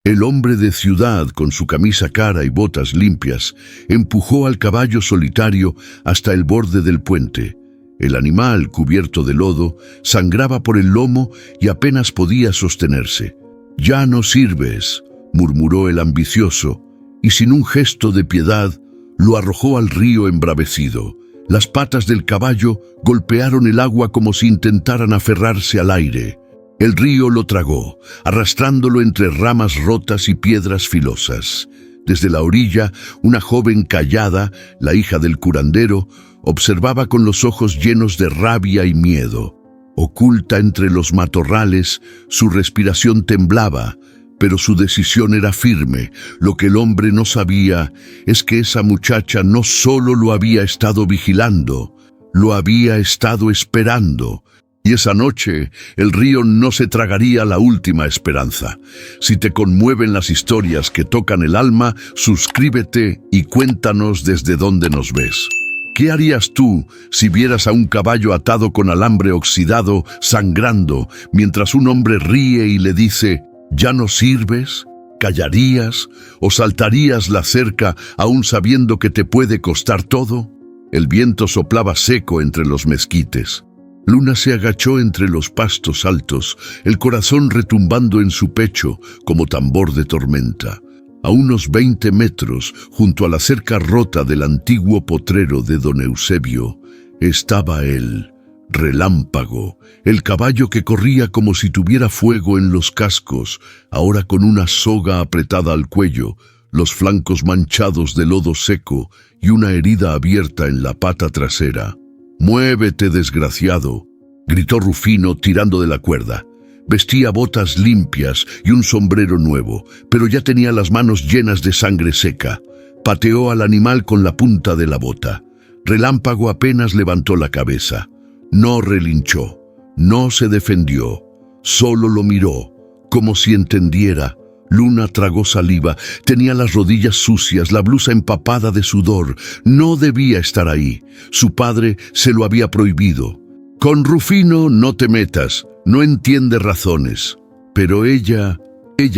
El hombre de ciudad, con su camisa cara y botas limpias, empujó al caballo solitario hasta el borde del puente. El animal, cubierto de lodo, sangraba por el lomo y apenas podía sostenerse. «Ya no sirves», murmuró el ambicioso, y sin un gesto de piedad, lo arrojó al río embravecido. Las patas del caballo golpearon el agua como si intentaran aferrarse al aire. El río lo tragó, arrastrándolo entre ramas rotas y piedras filosas. Desde la orilla, una joven callada, la hija del curandero, observaba con los ojos llenos de rabia y miedo. Oculta entre los matorrales, su respiración temblaba, pero su decisión era firme. Lo que el hombre no sabía es que esa muchacha no solo lo había estado vigilando, lo había estado esperando. Y esa noche, el río no se tragaría la última esperanza. Si te conmueven las historias que tocan el alma, suscríbete y cuéntanos desde dónde nos ves. ¿Qué harías tú si vieras a un caballo atado con alambre oxidado, sangrando, mientras un hombre ríe y le dice, «¿Ya no sirves?» ¿Callarías o saltarías la cerca aún sabiendo que te puede costar todo? El viento soplaba seco entre los mezquites. Luna se agachó entre los pastos altos, el corazón retumbando en su pecho como tambor de tormenta. A unos 20 metros, junto a la cerca rota del antiguo potrero de don Eusebio, estaba él, Relámpago, el caballo que corría como si tuviera fuego en los cascos, ahora con una soga apretada al cuello, los flancos manchados de lodo seco y una herida abierta en la pata trasera. «¡Muévete, desgraciado!», gritó Rufino tirando de la cuerda. Vestía botas limpias y un sombrero nuevo, pero ya tenía las manos llenas de sangre seca. Pateó al animal con la punta de la bota. Relámpago apenas levantó la cabeza. No relinchó, no se defendió, solo lo miró, como si entendiera. Luna tragó saliva, tenía las rodillas sucias, la blusa empapada de sudor. No debía estar ahí. Su padre se lo había prohibido. «Con Rufino no te metas, no entiende razones». Pero ella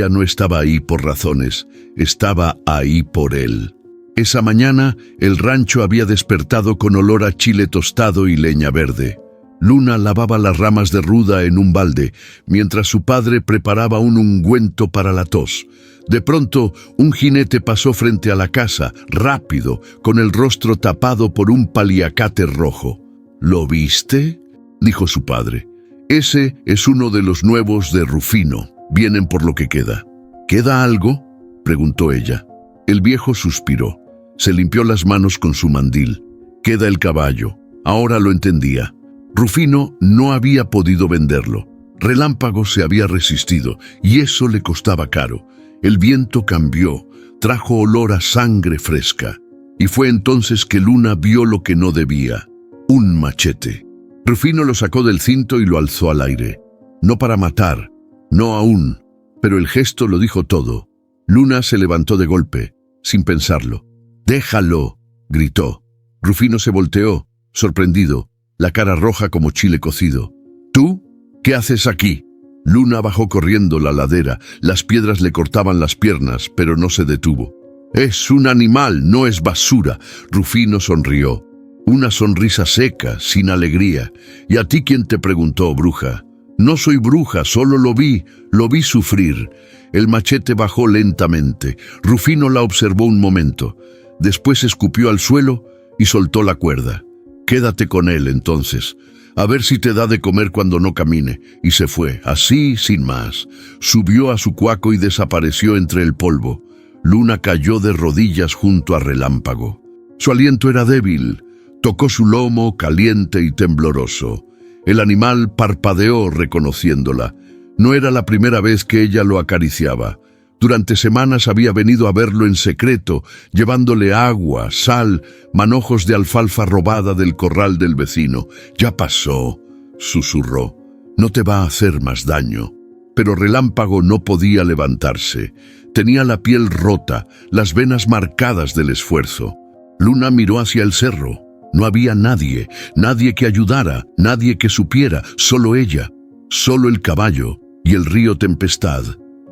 no estaba ahí por razones, estaba ahí por él. Esa mañana el rancho había despertado con olor a chile tostado y leña verde. Luna lavaba las ramas de ruda en un balde, mientras su padre preparaba un ungüento para la tos. De pronto, un jinete pasó frente a la casa, rápido, con el rostro tapado por un paliacate rojo. «¿Lo viste?», dijo su padre. «Ese es uno de los nuevos de Rufino. Vienen por lo que queda». «¿Queda algo?», preguntó ella. El viejo suspiró. Se limpió las manos con su mandil. «Queda el caballo». Ahora lo entendía. Rufino no había podido venderlo. Relámpago se había resistido, y eso le costaba caro. El viento cambió, trajo olor a sangre fresca. Y fue entonces que Luna vio lo que no debía: un machete. Rufino lo sacó del cinto y lo alzó al aire. No para matar, no aún, pero el gesto lo dijo todo. Luna se levantó de golpe, sin pensarlo. «¡Déjalo!», gritó. Rufino se volteó, sorprendido, la cara roja como chile cocido. «¿Tú? ¿Qué haces aquí?». Luna bajó corriendo la ladera. Las piedras le cortaban las piernas, pero no se detuvo. «Es un animal, no es basura». Rufino sonrió. Una sonrisa seca, sin alegría. «¿Y a ti quién te preguntó, bruja?». «No soy bruja, solo lo vi sufrir». El machete bajó lentamente. Rufino la observó un momento. Después escupió al suelo y soltó la cuerda. «Quédate con él, entonces. A ver si te da de comer cuando no camine». Y se fue, así, sin más. Subió a su cuaco y desapareció entre el polvo. Luna cayó de rodillas junto a Relámpago. Su aliento era débil. Tocó su lomo, caliente y tembloroso. El animal parpadeó reconociéndola. No era la primera vez que ella lo acariciaba. Durante semanas había venido a verlo en secreto, llevándole agua, sal, manojos de alfalfa robada del corral del vecino. «Ya pasó», susurró. «No te va a hacer más daño». Pero Relámpago no podía levantarse. Tenía la piel rota, las venas marcadas del esfuerzo. Luna miró hacia el cerro. No había nadie, nadie que ayudara, nadie que supiera, solo ella, solo el caballo y el río Tempestad.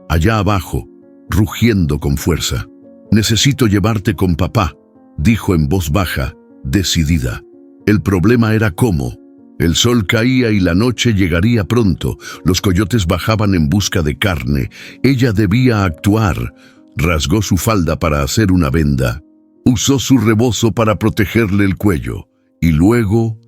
Allá abajo, rugiendo con fuerza. «Necesito llevarte con papá», dijo en voz baja, decidida. El problema era cómo. El sol caía y la noche llegaría pronto. Los coyotes bajaban en busca de carne. Ella debía actuar. Rasgó su falda para hacer una venda. Usó su rebozo para protegerle el cuello. Y luego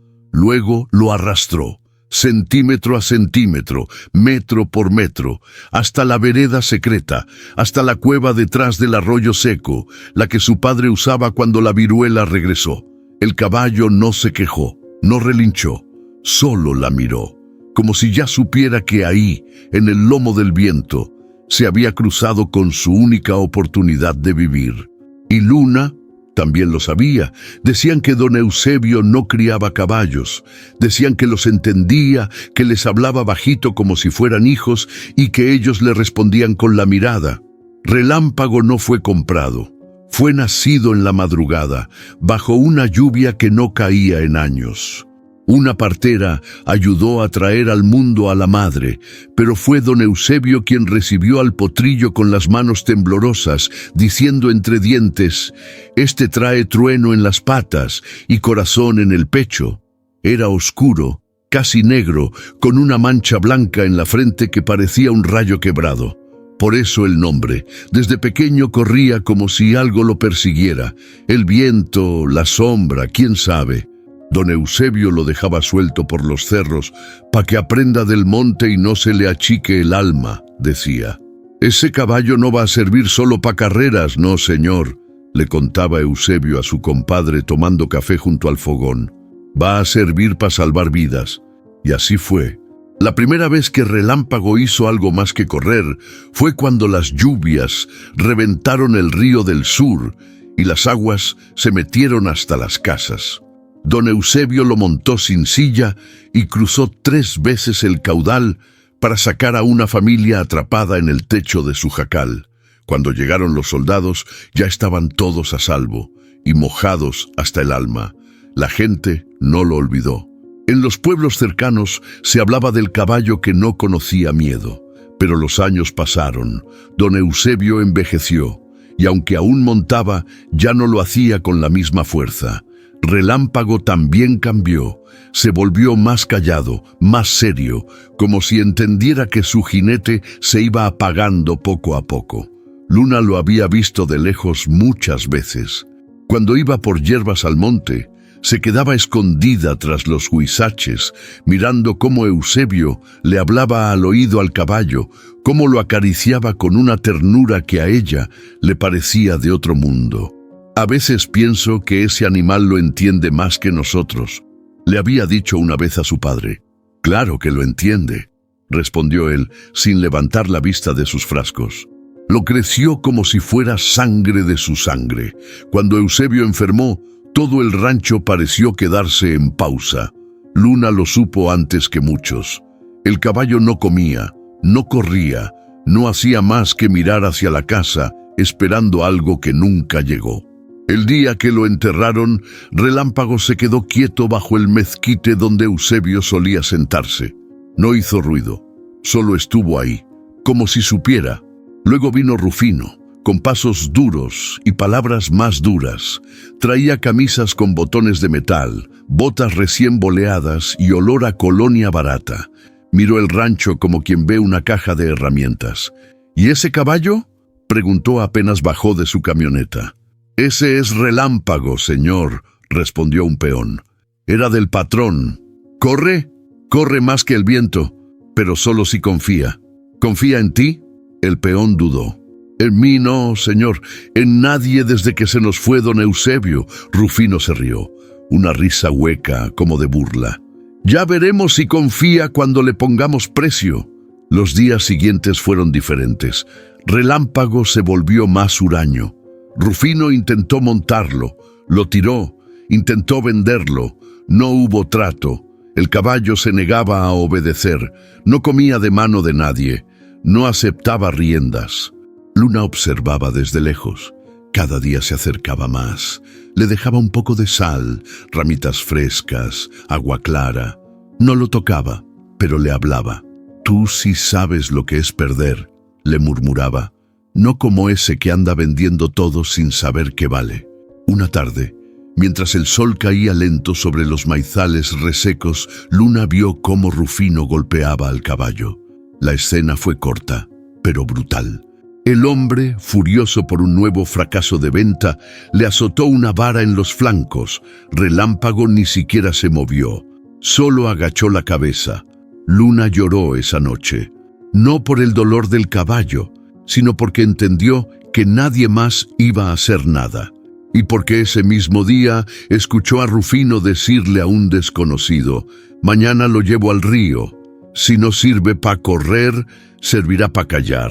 lo arrastró, centímetro a centímetro, metro por metro, hasta la vereda secreta, hasta la cueva detrás del arroyo seco, la que su padre usaba cuando la viruela regresó. El caballo no se quejó, no relinchó, solo la miró, como si ya supiera que ahí, en el lomo del viento, se había cruzado con su única oportunidad de vivir. Y Luna también lo sabía. Decían que don Eusebio no criaba caballos. Decían que los entendía, que les hablaba bajito como si fueran hijos y que ellos le respondían con la mirada. Relámpago no fue comprado. Fue nacido en la madrugada, bajo una lluvia que no caía en años. Una partera ayudó a traer al mundo a la madre, pero fue don Eusebio quien recibió al potrillo con las manos temblorosas, diciendo entre dientes: «Este trae trueno en las patas y corazón en el pecho». Era oscuro, casi negro, con una mancha blanca en la frente que parecía un rayo quebrado. Por eso el nombre. Desde pequeño corría como si algo lo persiguiera. El viento, la sombra, quién sabe. Don Eusebio lo dejaba suelto por los cerros pa' que aprenda del monte y no se le achique el alma, decía. «Ese caballo no va a servir solo pa' carreras, no, señor», le contaba Eusebio a su compadre tomando café junto al fogón. «Va a servir pa' salvar vidas». Y así fue. La primera vez que Relámpago hizo algo más que correr fue cuando las lluvias reventaron el río del sur y las aguas se metieron hasta las casas. Don Eusebio lo montó sin silla y cruzó 3 veces el caudal para sacar a una familia atrapada en el techo de su jacal. Cuando llegaron los soldados, ya estaban todos a salvo y mojados hasta el alma. La gente no lo olvidó. En los pueblos cercanos se hablaba del caballo que no conocía miedo. Pero los años pasaron, don Eusebio envejeció, y aunque aún montaba, ya no lo hacía con la misma fuerza. Relámpago también cambió, se volvió más callado, más serio, como si entendiera que su jinete se iba apagando poco a poco. Luna lo había visto de lejos muchas veces. Cuando iba por hierbas al monte, se quedaba escondida tras los huizaches, mirando cómo Eusebio le hablaba al oído al caballo, cómo lo acariciaba con una ternura que a ella le parecía de otro mundo. «A veces pienso que ese animal lo entiende más que nosotros», le había dicho una vez a su padre. «Claro que lo entiende», respondió él, sin levantar la vista de sus frascos. Lo creció como si fuera sangre de su sangre. Cuando Eusebio enfermó, todo el rancho pareció quedarse en pausa. Luna lo supo antes que muchos. El caballo no comía, no corría, no hacía más que mirar hacia la casa, esperando algo que nunca llegó. El día que lo enterraron, Relámpago se quedó quieto bajo el mezquite donde Eusebio solía sentarse. No hizo ruido, solo estuvo ahí, como si supiera. Luego vino Rufino, con pasos duros y palabras más duras. Traía camisas con botones de metal, botas recién boleadas y olor a colonia barata. Miró el rancho como quien ve una caja de herramientas. «¿Y ese caballo?», preguntó apenas bajó de su camioneta. «Ese es Relámpago, señor», respondió un peón. «Era del patrón. ¿Corre? Corre más que el viento, pero solo si confía». «¿Confía en ti?», el peón dudó. «En mí no, señor, en nadie desde que se nos fue don Eusebio». Rufino se rió, una risa hueca como de burla. «Ya veremos si confía cuando le pongamos precio». Los días siguientes fueron diferentes. Relámpago se volvió más huraño. Rufino intentó montarlo, lo tiró, intentó venderlo. No hubo trato. El caballo se negaba a obedecer, no comía de mano de nadie, no aceptaba riendas. Luna observaba desde lejos. Cada día se acercaba más. Le dejaba un poco de sal, ramitas frescas, agua clara. No lo tocaba, pero le hablaba. «Tú sí sabes lo que es perder», le murmuraba. no como ese que anda vendiendo todo sin saber qué vale. Una tarde, mientras el sol caía lento sobre los maizales resecos, Luna vio cómo Rufino golpeaba al caballo. La escena fue corta, pero brutal. El hombre, furioso por un nuevo fracaso de venta, le azotó una vara en los flancos. Relámpago ni siquiera se movió, solo agachó la cabeza. Luna lloró esa noche, no por el dolor del caballo, sino porque entendió que nadie más iba a hacer nada, y porque ese mismo día escuchó a Rufino decirle a un desconocido: «Mañana lo llevo al río. Si no sirve para correr, servirá para callar».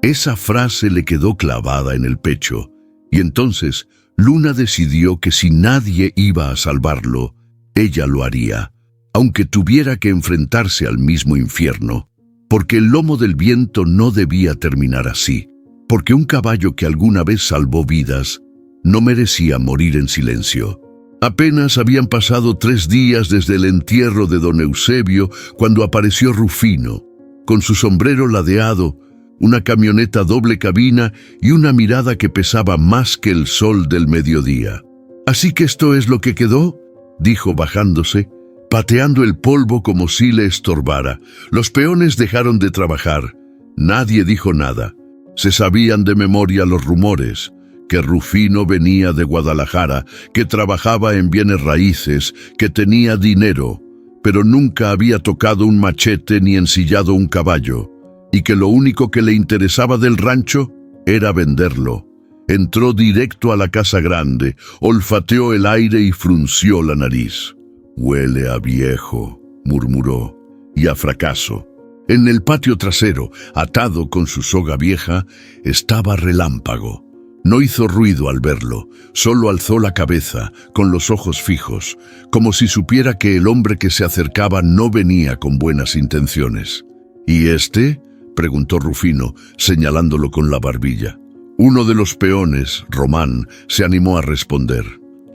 Esa frase le quedó clavada en el pecho, y entonces Luna decidió que si nadie iba a salvarlo, ella lo haría, aunque tuviera que enfrentarse al mismo infierno, porque el lomo del viento no debía terminar así, porque un caballo que alguna vez salvó vidas no merecía morir en silencio. Apenas habían pasado 3 días desde el entierro de don Eusebio cuando apareció Rufino, con su sombrero ladeado, una camioneta doble cabina y una mirada que pesaba más que el sol del mediodía. «¿Así que esto es lo que quedó?», dijo bajándose, pateando el polvo como si le estorbara. Los peones dejaron de trabajar. Nadie dijo nada. Se sabían de memoria los rumores, que Rufino venía de Guadalajara, que trabajaba en bienes raíces, que tenía dinero, pero nunca había tocado un machete ni ensillado un caballo, y que lo único que le interesaba del rancho era venderlo. Entró directo a la casa grande, olfateó el aire y frunció la nariz. «Huele a viejo», murmuró, «y a fracaso». En el patio trasero, atado con su soga vieja, estaba Relámpago. No hizo ruido al verlo, solo alzó la cabeza, con los ojos fijos, como si supiera que el hombre que se acercaba no venía con buenas intenciones. «¿Y este?», preguntó Rufino, señalándolo con la barbilla. Uno de los peones, Román, se animó a responder: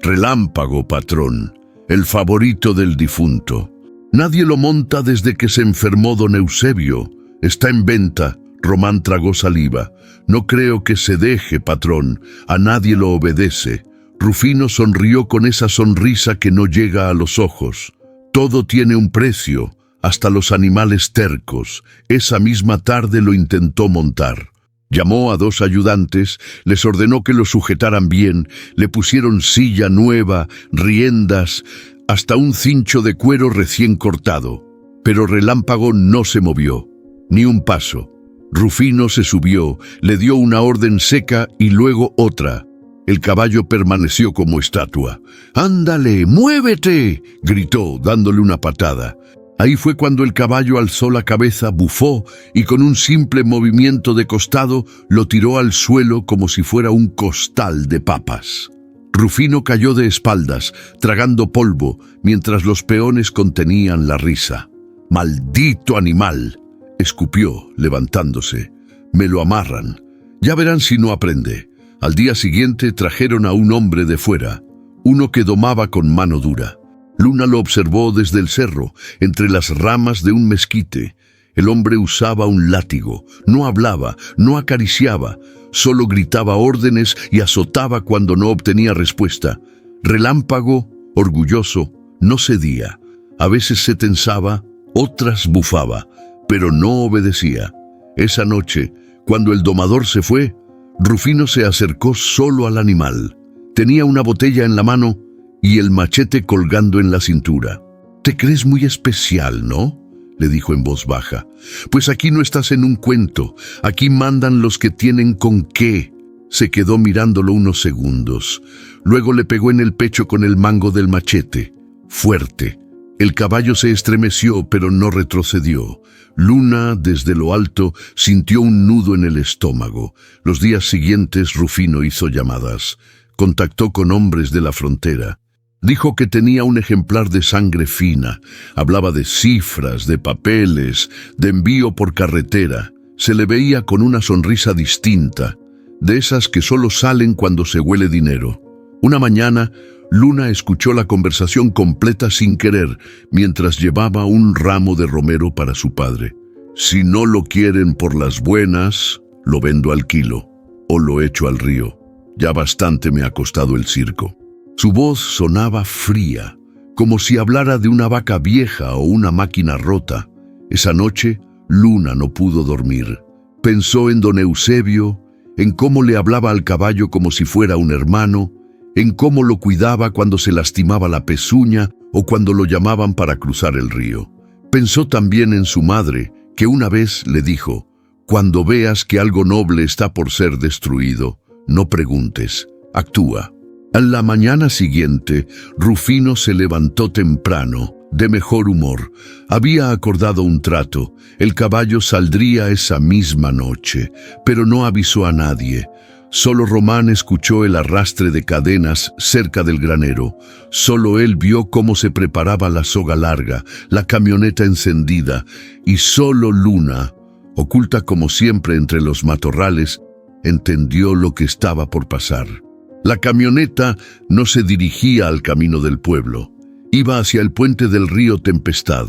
«Relámpago, patrón, el favorito del difunto. Nadie lo monta desde que se enfermó don Eusebio. Está en venta». Román tragó saliva. «No creo que se deje, patrón. A nadie lo obedece». Rufino sonrió con esa sonrisa que no llega a los ojos. «Todo tiene un precio, hasta los animales tercos». Esa misma tarde lo intentó montar. Llamó a 2 ayudantes, les ordenó que lo sujetaran bien, le pusieron silla nueva, riendas, hasta un cincho de cuero recién cortado. Pero Relámpago no se movió, ni un paso. Rufino se subió, le dio una orden seca y luego otra. El caballo permaneció como estatua. «¡Ándale, muévete!», gritó, dándole una patada. Ahí fue cuando el caballo alzó la cabeza, bufó y con un simple movimiento de costado lo tiró al suelo como si fuera un costal de papas. Rufino cayó de espaldas, tragando polvo, mientras los peones contenían la risa. «¡Maldito animal!», escupió, levantándose. «Me lo amarran. Ya verán si no aprende». Al día siguiente trajeron a un hombre de fuera, uno que domaba con mano dura. Luna lo observó desde el cerro, entre las ramas de un mezquite. El hombre usaba un látigo, no hablaba, no acariciaba, solo gritaba órdenes y azotaba cuando no obtenía respuesta. Relámpago, orgulloso, no cedía. A veces se tensaba, otras bufaba, pero no obedecía. Esa noche, cuando el domador se fue, Rufino se acercó solo al animal. Tenía una botella en la mano y el machete colgando en la cintura. «Te crees muy especial, ¿no?», le dijo en voz baja. «Pues aquí no estás en un cuento, aquí mandan los que tienen con qué». Se quedó mirándolo unos segundos. Luego le pegó en el pecho con el mango del machete, fuerte. El caballo se estremeció, pero no retrocedió. Luna, desde lo alto, sintió un nudo en el estómago. Los días siguientes Rufino hizo llamadas. Contactó con hombres de la frontera. Dijo que tenía un ejemplar de sangre fina. Hablaba de cifras, de papeles, de envío por carretera. Se le veía con una sonrisa distinta, de esas que solo salen cuando se huele dinero. Una mañana, Luna escuchó la conversación completa sin querer, mientras llevaba un ramo de romero para su padre. «Si no lo quieren por las buenas», lo vendo al kilo o lo echo al río. Ya bastante me ha costado el circo. Su voz sonaba fría, como si hablara de una vaca vieja o una máquina rota. Esa noche, Luna no pudo dormir. Pensó en don Eusebio, en cómo le hablaba al caballo como si fuera un hermano, en cómo lo cuidaba cuando se lastimaba la pezuña o cuando lo llamaban para cruzar el río. Pensó también en su madre, que una vez le dijo: «Cuando veas que algo noble está por ser destruido, no preguntes, actúa». A la mañana siguiente, Rufino se levantó temprano, de mejor humor. Había acordado un trato. El caballo saldría esa misma noche, pero no avisó a nadie. Solo Román escuchó el arrastre de cadenas cerca del granero. Solo él vio cómo se preparaba la soga larga, la camioneta encendida, y solo Luna, oculta como siempre entre los matorrales, entendió lo que estaba por pasar. La camioneta no se dirigía al camino del pueblo. Iba hacia el puente del río Tempestad,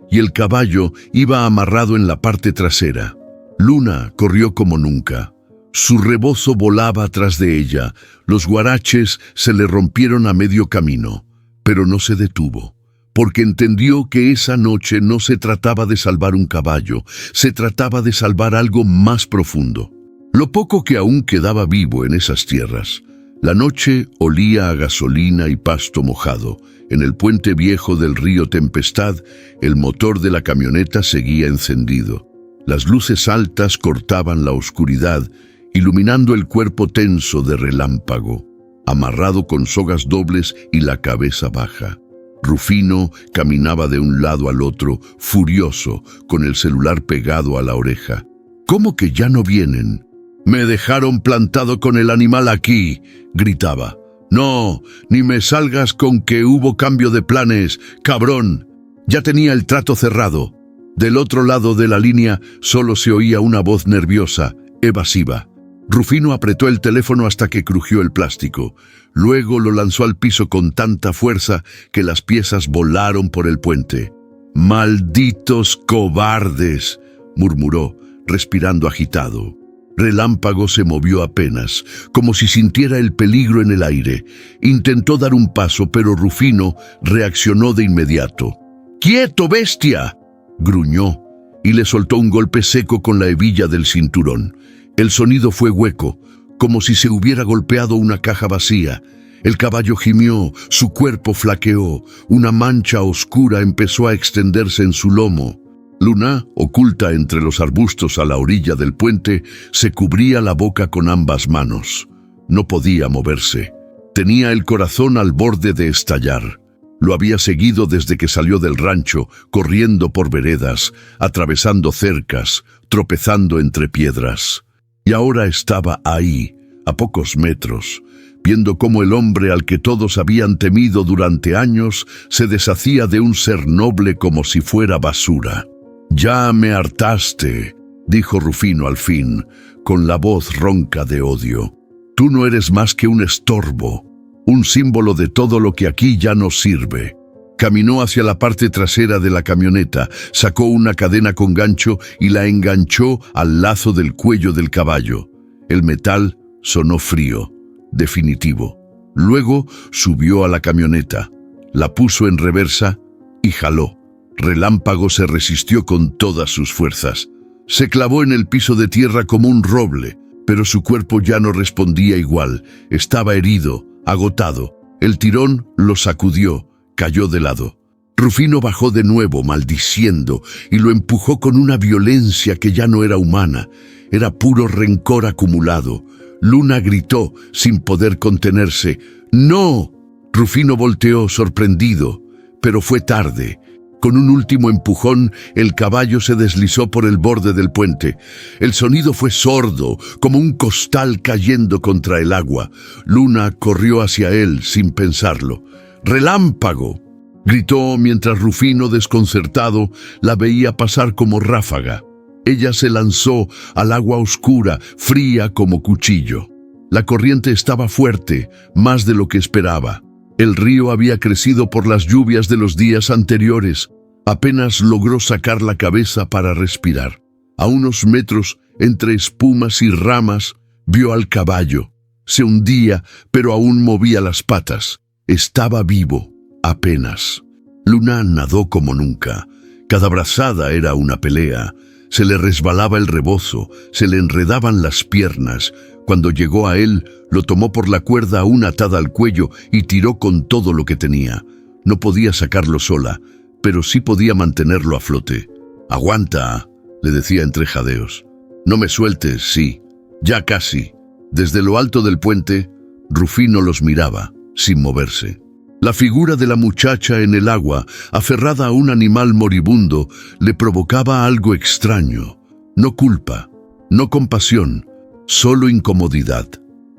y el caballo iba amarrado en la parte trasera. Luna corrió como nunca. Su rebozo volaba tras de ella. Los guaraches se le rompieron a medio camino, pero no se detuvo, porque entendió que esa noche no se trataba de salvar un caballo, se trataba de salvar algo más profundo. Lo poco que aún quedaba vivo en esas tierras. La noche olía a gasolina y pasto mojado. En el puente viejo del río Tempestad, el motor de la camioneta seguía encendido. Las luces altas cortaban la oscuridad, iluminando el cuerpo tenso de Relámpago, amarrado con sogas dobles y la cabeza baja. Rufino caminaba de un lado al otro, furioso, con el celular pegado a la oreja. «¿Cómo que ya no vienen? «Me dejaron plantado con el animal aquí», gritaba. «No, ni me salgas con que hubo cambio de planes, cabrón. Ya tenía el trato cerrado». Del otro lado de la línea solo se oía una voz nerviosa, evasiva. Rufino apretó el teléfono hasta que crujió el plástico. Luego lo lanzó al piso con tanta fuerza que las piezas volaron por el puente. «¡Malditos cobardes!», murmuró, respirando agitado. Relámpago se movió apenas, como si sintiera el peligro en el aire. Intentó dar un paso, pero Rufino reaccionó de inmediato. «¡Quieto, bestia!», gruñó, y le soltó un golpe seco con la hebilla del cinturón. El sonido fue hueco, como si se hubiera golpeado una caja vacía. El caballo gimió, su cuerpo flaqueó, una mancha oscura empezó a extenderse en su lomo. Luna, oculta entre los arbustos a la orilla del puente, se cubría la boca con ambas manos. No podía moverse. Tenía el corazón al borde de estallar. Lo había seguido desde que salió del rancho, corriendo por veredas, atravesando cercas, tropezando entre piedras. Y ahora estaba ahí, a pocos metros, viendo cómo el hombre al que todos habían temido durante años se deshacía de un ser noble como si fuera basura. «Ya me hartaste», dijo Rufino al fin, con la voz ronca de odio. «Tú no eres más que un estorbo, un símbolo de todo lo que aquí ya no sirve». Caminó hacia la parte trasera de la camioneta, sacó una cadena con gancho y la enganchó al lazo del cuello del caballo. El metal sonó frío, definitivo. Luego subió a la camioneta, la puso en reversa y jaló. Relámpago se resistió con todas sus fuerzas. Se clavó en el piso de tierra como un roble, pero su cuerpo ya no respondía igual. Estaba herido, agotado. El tirón lo sacudió, cayó de lado. Rufino bajó de nuevo, maldiciendo, y lo empujó con una violencia que ya no era humana. Era puro rencor acumulado. Luna gritó, sin poder contenerse. «¡No!». Rufino volteó, sorprendido, pero fue tarde. Con un último empujón, el caballo se deslizó por el borde del puente. El sonido fue sordo, como un costal cayendo contra el agua. Luna corrió hacia él sin pensarlo. «¡Relámpago!», gritó mientras Rufino, desconcertado, la veía pasar como ráfaga. Ella se lanzó al agua oscura, fría como cuchillo. La corriente estaba fuerte, más de lo que esperaba. El río había crecido por las lluvias de los días anteriores. Apenas logró sacar la cabeza para respirar. A unos metros, Entre espumas y ramas, vio al caballo. Se hundía, pero aún movía las patas. Estaba vivo, apenas. Luna nadó como nunca. Cada brazada era una pelea. Se le resbalaba el rebozo, se le enredaban las piernas. Cuando llegó a él, lo tomó por la cuerda aún atada al cuello y tiró con todo lo que tenía. No podía sacarlo sola, pero sí podía mantenerlo a flote. «Aguanta», le decía entre jadeos. «No me sueltes, sí. Ya casi». Desde lo alto del puente, Rufino los miraba, sin moverse. La figura de la muchacha en el agua, aferrada a un animal moribundo, le provocaba algo extraño. No culpa, no compasión, solo incomodidad.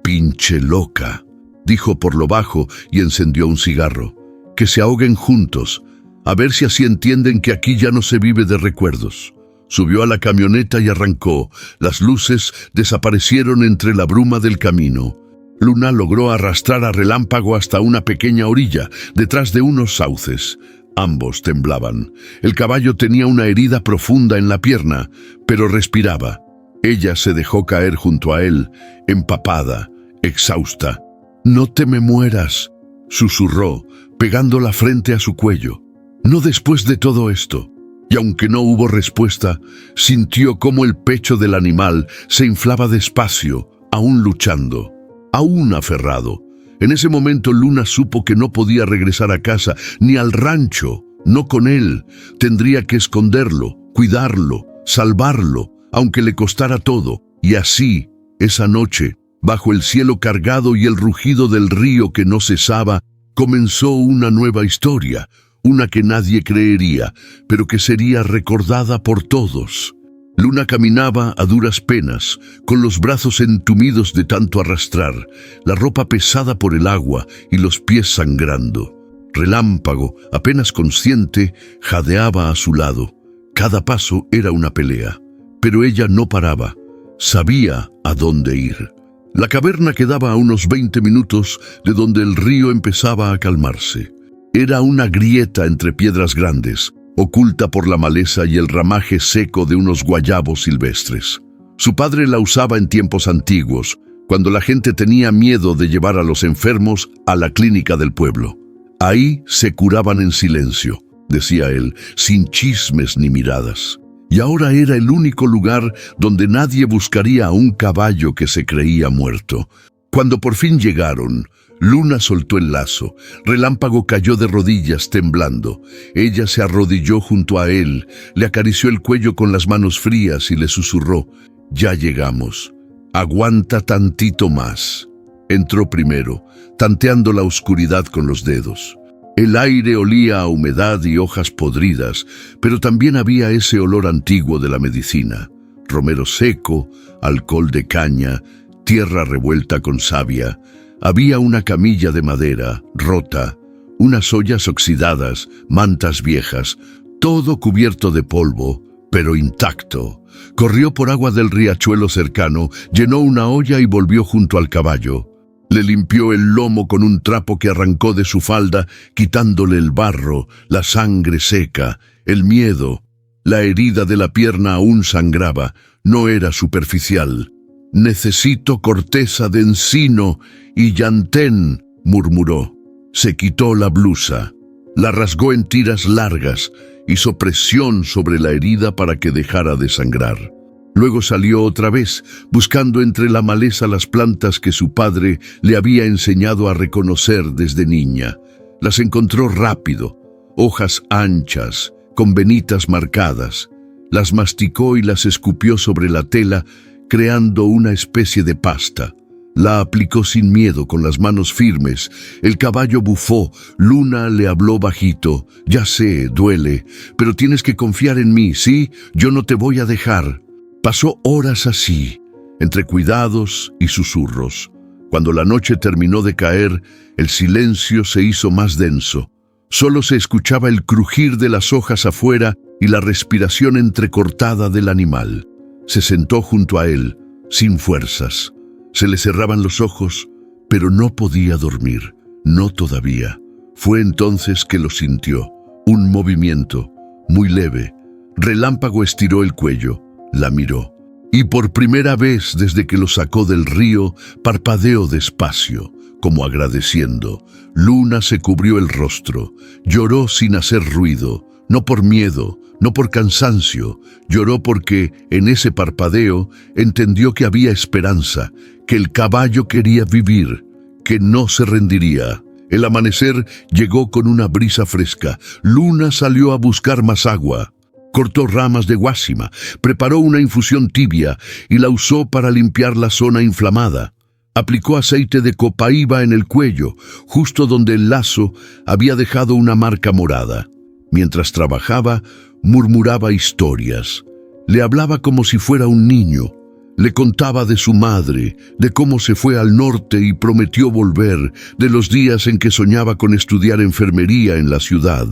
«Pinche loca», dijo por lo bajo y encendió un cigarro. «Que se ahoguen juntos, a ver si así entienden que aquí ya no se vive de recuerdos». Subió a la camioneta y arrancó. Las luces desaparecieron entre la bruma del camino. Luna logró arrastrar a Relámpago hasta una pequeña orilla, detrás de unos sauces. Ambos temblaban. El caballo tenía una herida profunda en la pierna, pero respiraba. Ella se dejó caer junto a él, empapada, exhausta. «No te me mueras», susurró, pegando la frente a su cuello. «No después de todo esto». Y aunque no hubo respuesta, sintió cómo el pecho del animal se inflaba despacio, aún luchando, aún aferrado. En ese momento Luna supo que no podía regresar a casa, ni al rancho, no con él. Tendría que esconderlo, cuidarlo, salvarlo, aunque le costara todo. Y así, esa noche, bajo el cielo cargado y el rugido del río que no cesaba, comenzó una nueva historia. Una que nadie creería, pero que sería recordada por todos. Luna caminaba a duras penas, con los brazos entumidos de tanto arrastrar, la ropa pesada por el agua y los pies sangrando. Relámpago, apenas consciente, jadeaba a su lado. Cada paso era una pelea, pero ella no paraba. Sabía a dónde ir. La caverna quedaba a unos 20 minutos de donde el río empezaba a calmarse. Era una grieta entre piedras grandes, oculta por la maleza y el ramaje seco de unos guayabos silvestres. Su padre la usaba en tiempos antiguos, cuando la gente tenía miedo de llevar a los enfermos a la clínica del pueblo. Ahí se curaban en silencio, decía él, sin chismes ni miradas. Y ahora era el único lugar donde nadie buscaría a un caballo que se creía muerto. Cuando por fin llegaron, Luna soltó el lazo. Relámpago cayó de rodillas temblando. Ella se arrodilló junto a él, le acarició el cuello con las manos frías y le susurró: «Ya llegamos. Aguanta tantito más». Entró primero, tanteando la oscuridad con los dedos. El aire olía a humedad y hojas podridas, pero también había ese olor antiguo de la medicina. Romero seco, alcohol de caña, tierra revuelta con savia. Había una camilla de madera, rota, unas ollas oxidadas, mantas viejas, todo cubierto de polvo, pero intacto. Corrió por agua del riachuelo cercano, llenó una olla y volvió junto al caballo. Le limpió el lomo con un trapo que arrancó de su falda, quitándole el barro, la sangre seca, el miedo. La herida de la pierna aún sangraba, no era superficial. «Necesito corteza de encino y llantén», murmuró. Se quitó la blusa, la rasgó en tiras largas, hizo presión sobre la herida para que dejara de sangrar. Luego salió otra vez, buscando entre la maleza las plantas que su padre le había enseñado a reconocer desde niña. Las encontró rápido, hojas anchas, con venitas marcadas. Las masticó y las escupió sobre la tela, creando una especie de pasta. La aplicó sin miedo, con las manos firmes. El caballo bufó. Luna le habló bajito: «Ya sé, duele, pero tienes que confiar en mí, ¿sí? Yo no te voy a dejar». Pasó horas así, entre cuidados y susurros. Cuando la noche terminó de caer, el silencio se hizo más denso. Solo se escuchaba el crujir de las hojas afuera y la respiración entrecortada del animal. Se sentó junto a él, sin fuerzas. Se le cerraban los ojos, pero no podía dormir, no todavía. Fue entonces que lo sintió, un movimiento, muy leve. Relámpago estiró el cuello, la miró. Y por primera vez desde que lo sacó del río, parpadeó despacio, como agradeciendo. Luna se cubrió el rostro, lloró sin hacer ruido, no por miedo, no por cansancio, lloró porque, en ese parpadeo, entendió que había esperanza, que el caballo quería vivir, que no se rendiría. El amanecer llegó con una brisa fresca. Luna salió a buscar más agua. Cortó ramas de guásima, preparó una infusión tibia y la usó para limpiar la zona inflamada. Aplicó aceite de copaíba en el cuello, justo donde el lazo había dejado una marca morada. Mientras trabajaba, murmuraba historias. Le hablaba como si fuera un niño. Le contaba de su madre, de cómo se fue al norte y prometió volver, de los días en que soñaba con estudiar enfermería en la ciudad,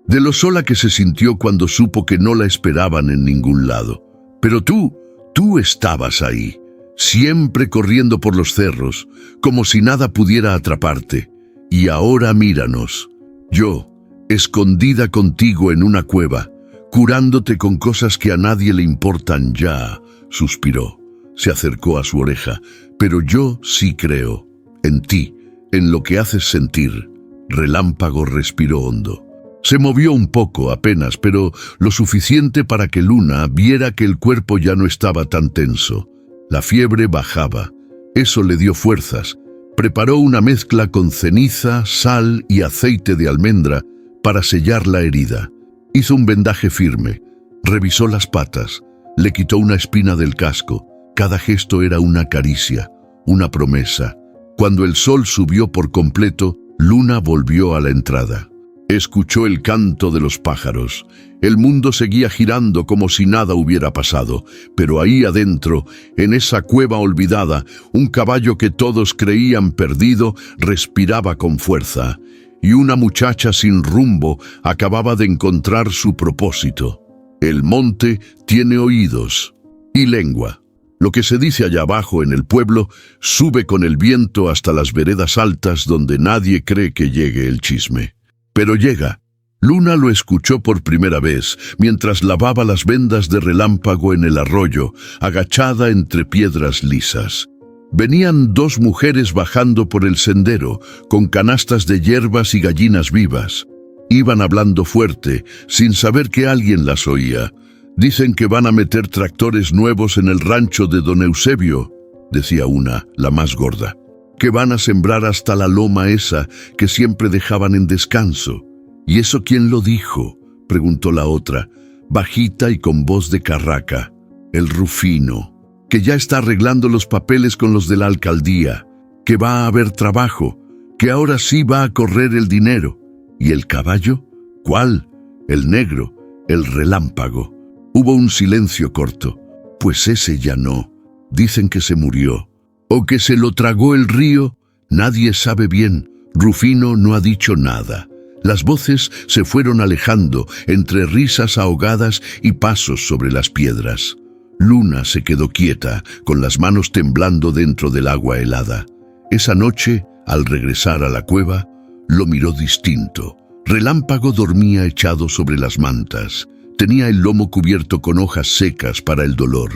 de lo sola que se sintió cuando supo que no la esperaban en ningún lado. Pero tú estabas ahí, siempre corriendo por los cerros, como si nada pudiera atraparte. Y ahora míranos, yo, escondida contigo en una cueva, curándote con cosas que a nadie le importan ya, suspiró. Se acercó a su oreja. Pero yo sí creo, en ti, en lo que haces sentir. Relámpago respiró hondo. Se movió un poco apenas, pero lo suficiente para que Luna viera que el cuerpo ya no estaba tan tenso. La fiebre bajaba. Eso le dio fuerzas. Preparó una mezcla con ceniza, sal y aceite de almendra para sellar la herida. Hizo un vendaje firme. Revisó las patas. Le quitó una espina del casco. Cada gesto era una caricia, una promesa. Cuando el sol subió por completo, Luna volvió a la entrada. Escuchó el canto de los pájaros. El mundo seguía girando como si nada hubiera pasado, pero ahí adentro, en esa cueva olvidada, un caballo que todos creían perdido respiraba con fuerza, y una muchacha sin rumbo acababa de encontrar su propósito. El monte tiene oídos y lengua. Lo que se dice allá abajo en el pueblo sube con el viento hasta las veredas altas donde nadie cree que llegue el chisme. Pero llega. Luna lo escuchó por primera vez mientras lavaba las vendas de Relámpago en el arroyo, agachada entre piedras lisas. Venían dos mujeres bajando por el sendero, con canastas de hierbas y gallinas vivas. Iban hablando fuerte, sin saber que alguien las oía. Dicen que van a meter tractores nuevos en el rancho de don Eusebio, decía una, la más gorda. Que van a sembrar hasta la loma esa que siempre dejaban en descanso. ¿Y eso quién lo dijo?, preguntó la otra, bajita y con voz de carraca. El Rufino, que ya está arreglando los papeles con los de la alcaldía, que va a haber trabajo, que ahora sí va a correr el dinero. ¿Y el caballo? ¿Cuál? El negro, el Relámpago. Hubo un silencio corto. Pues ese ya no. Dicen que se murió. O que se lo tragó el río. Nadie sabe bien. Rufino no ha dicho nada. Las voces se fueron alejando entre risas ahogadas y pasos sobre las piedras. Luna se quedó quieta, con las manos temblando dentro del agua helada. Esa noche, al regresar a la cueva, lo miró distinto. Relámpago dormía echado sobre las mantas. Tenía el lomo cubierto con hojas secas para el dolor.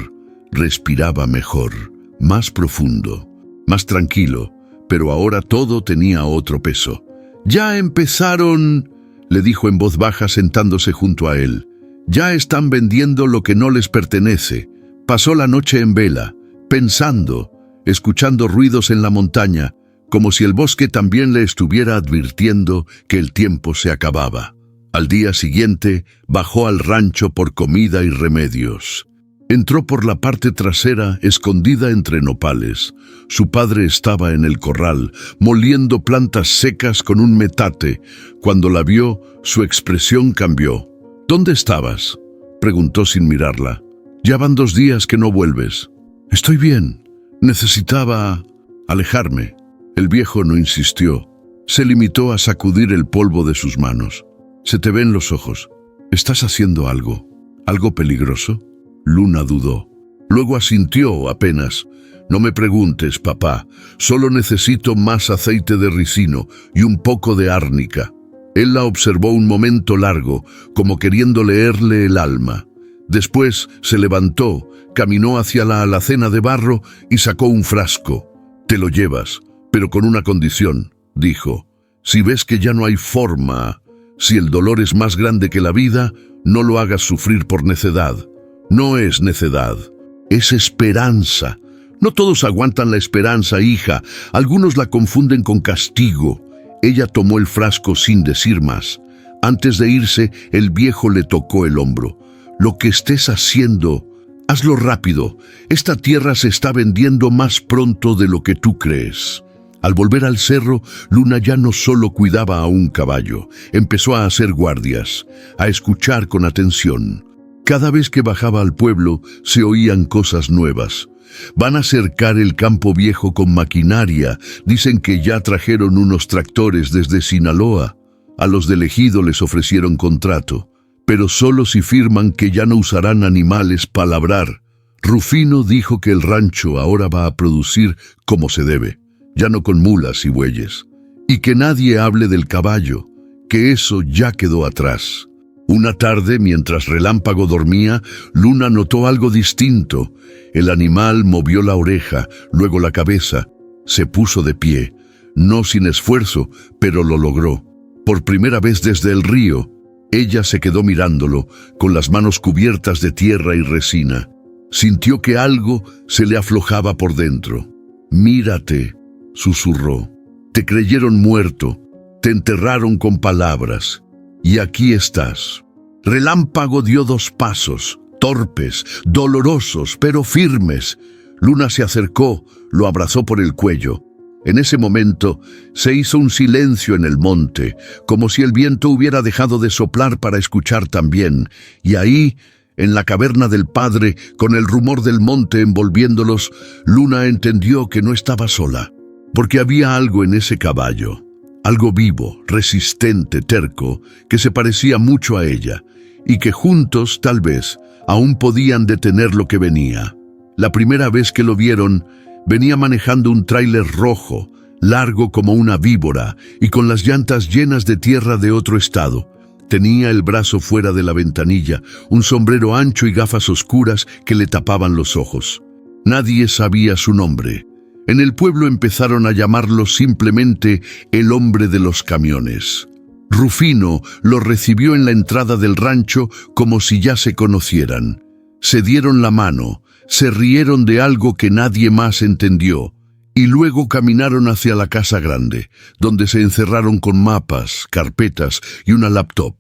Respiraba mejor, más profundo, más tranquilo, pero ahora todo tenía otro peso. «Ya empezaron», le dijo en voz baja sentándose junto a él. «Ya están vendiendo lo que no les pertenece». Pasó la noche en vela, pensando, escuchando ruidos en la montaña, como si el bosque también le estuviera advirtiendo que el tiempo se acababa. Al día siguiente, bajó al rancho por comida y remedios. Entró por la parte trasera, escondida entre nopales. Su padre estaba en el corral, moliendo plantas secas con un metate. Cuando la vio, su expresión cambió. «¿Dónde estabas?», preguntó sin mirarla. «Ya van 2 días que no vuelves». «Estoy bien. Necesitaba alejarme». El viejo no insistió. Se limitó a sacudir el polvo de sus manos. «Se te ven los ojos. ¿Estás haciendo algo? ¿Algo peligroso?» Luna dudó. Luego asintió apenas. «No me preguntes, papá. Solo necesito más aceite de ricino y un poco de árnica». Él la observó un momento largo, como queriendo leerle el alma. Después se levantó, caminó hacia la alacena de barro y sacó un frasco. «Te lo llevas, pero con una condición», dijo. «Si ves que ya no hay forma, si el dolor es más grande que la vida, no lo hagas sufrir por necedad. No es necedad, es esperanza. No todos aguantan la esperanza, hija. Algunos la confunden con castigo». Ella tomó el frasco sin decir más. Antes de irse, el viejo le tocó el hombro. «Lo que estés haciendo, hazlo rápido. Esta tierra se está vendiendo más pronto de lo que tú crees». Al volver al cerro, Luna ya no solo cuidaba a un caballo, empezó a hacer guardias, a escuchar con atención. Cada vez que bajaba al pueblo, se oían cosas nuevas. «Van a cercar el campo viejo con maquinaria. Dicen que ya trajeron unos tractores desde Sinaloa. A los del ejido les ofrecieron contrato, pero solo si firman que ya no usarán animales para labrar». Rufino dijo que el rancho ahora va a producir como se debe, ya no con mulas y bueyes, y que nadie hable del caballo, que eso ya quedó atrás. Una tarde, mientras Relámpago dormía, Luna notó algo distinto. El animal movió la oreja, luego la cabeza. Se puso de pie, no sin esfuerzo, pero lo logró. Por primera vez desde el río, ella se quedó mirándolo, con las manos cubiertas de tierra y resina. Sintió que algo se le aflojaba por dentro. «Mírate», susurró. «Te creyeron muerto, te enterraron con palabras, y aquí estás». Relámpago dio 2 pasos, torpes, dolorosos, pero firmes. Luna se acercó, lo abrazó por el cuello. En ese momento se hizo un silencio en el monte, como si el viento hubiera dejado de soplar para escuchar también, y ahí, en la caverna del padre, con el rumor del monte envolviéndolos, Luna entendió que no estaba sola, porque había algo en ese caballo, algo vivo, resistente, terco, que se parecía mucho a ella, y que juntos, tal vez, aún podían detener lo que venía. La primera vez que lo vieron, venía manejando un tráiler rojo, largo como una víbora, y con las llantas llenas de tierra de otro estado. Tenía el brazo fuera de la ventanilla, un sombrero ancho y gafas oscuras que le tapaban los ojos. Nadie sabía su nombre. En el pueblo empezaron a llamarlo simplemente el hombre de los camiones. Rufino lo recibió en la entrada del rancho como si ya se conocieran. Se dieron la mano, se rieron de algo que nadie más entendió, y luego caminaron hacia la casa grande, donde se encerraron con mapas, carpetas y una laptop.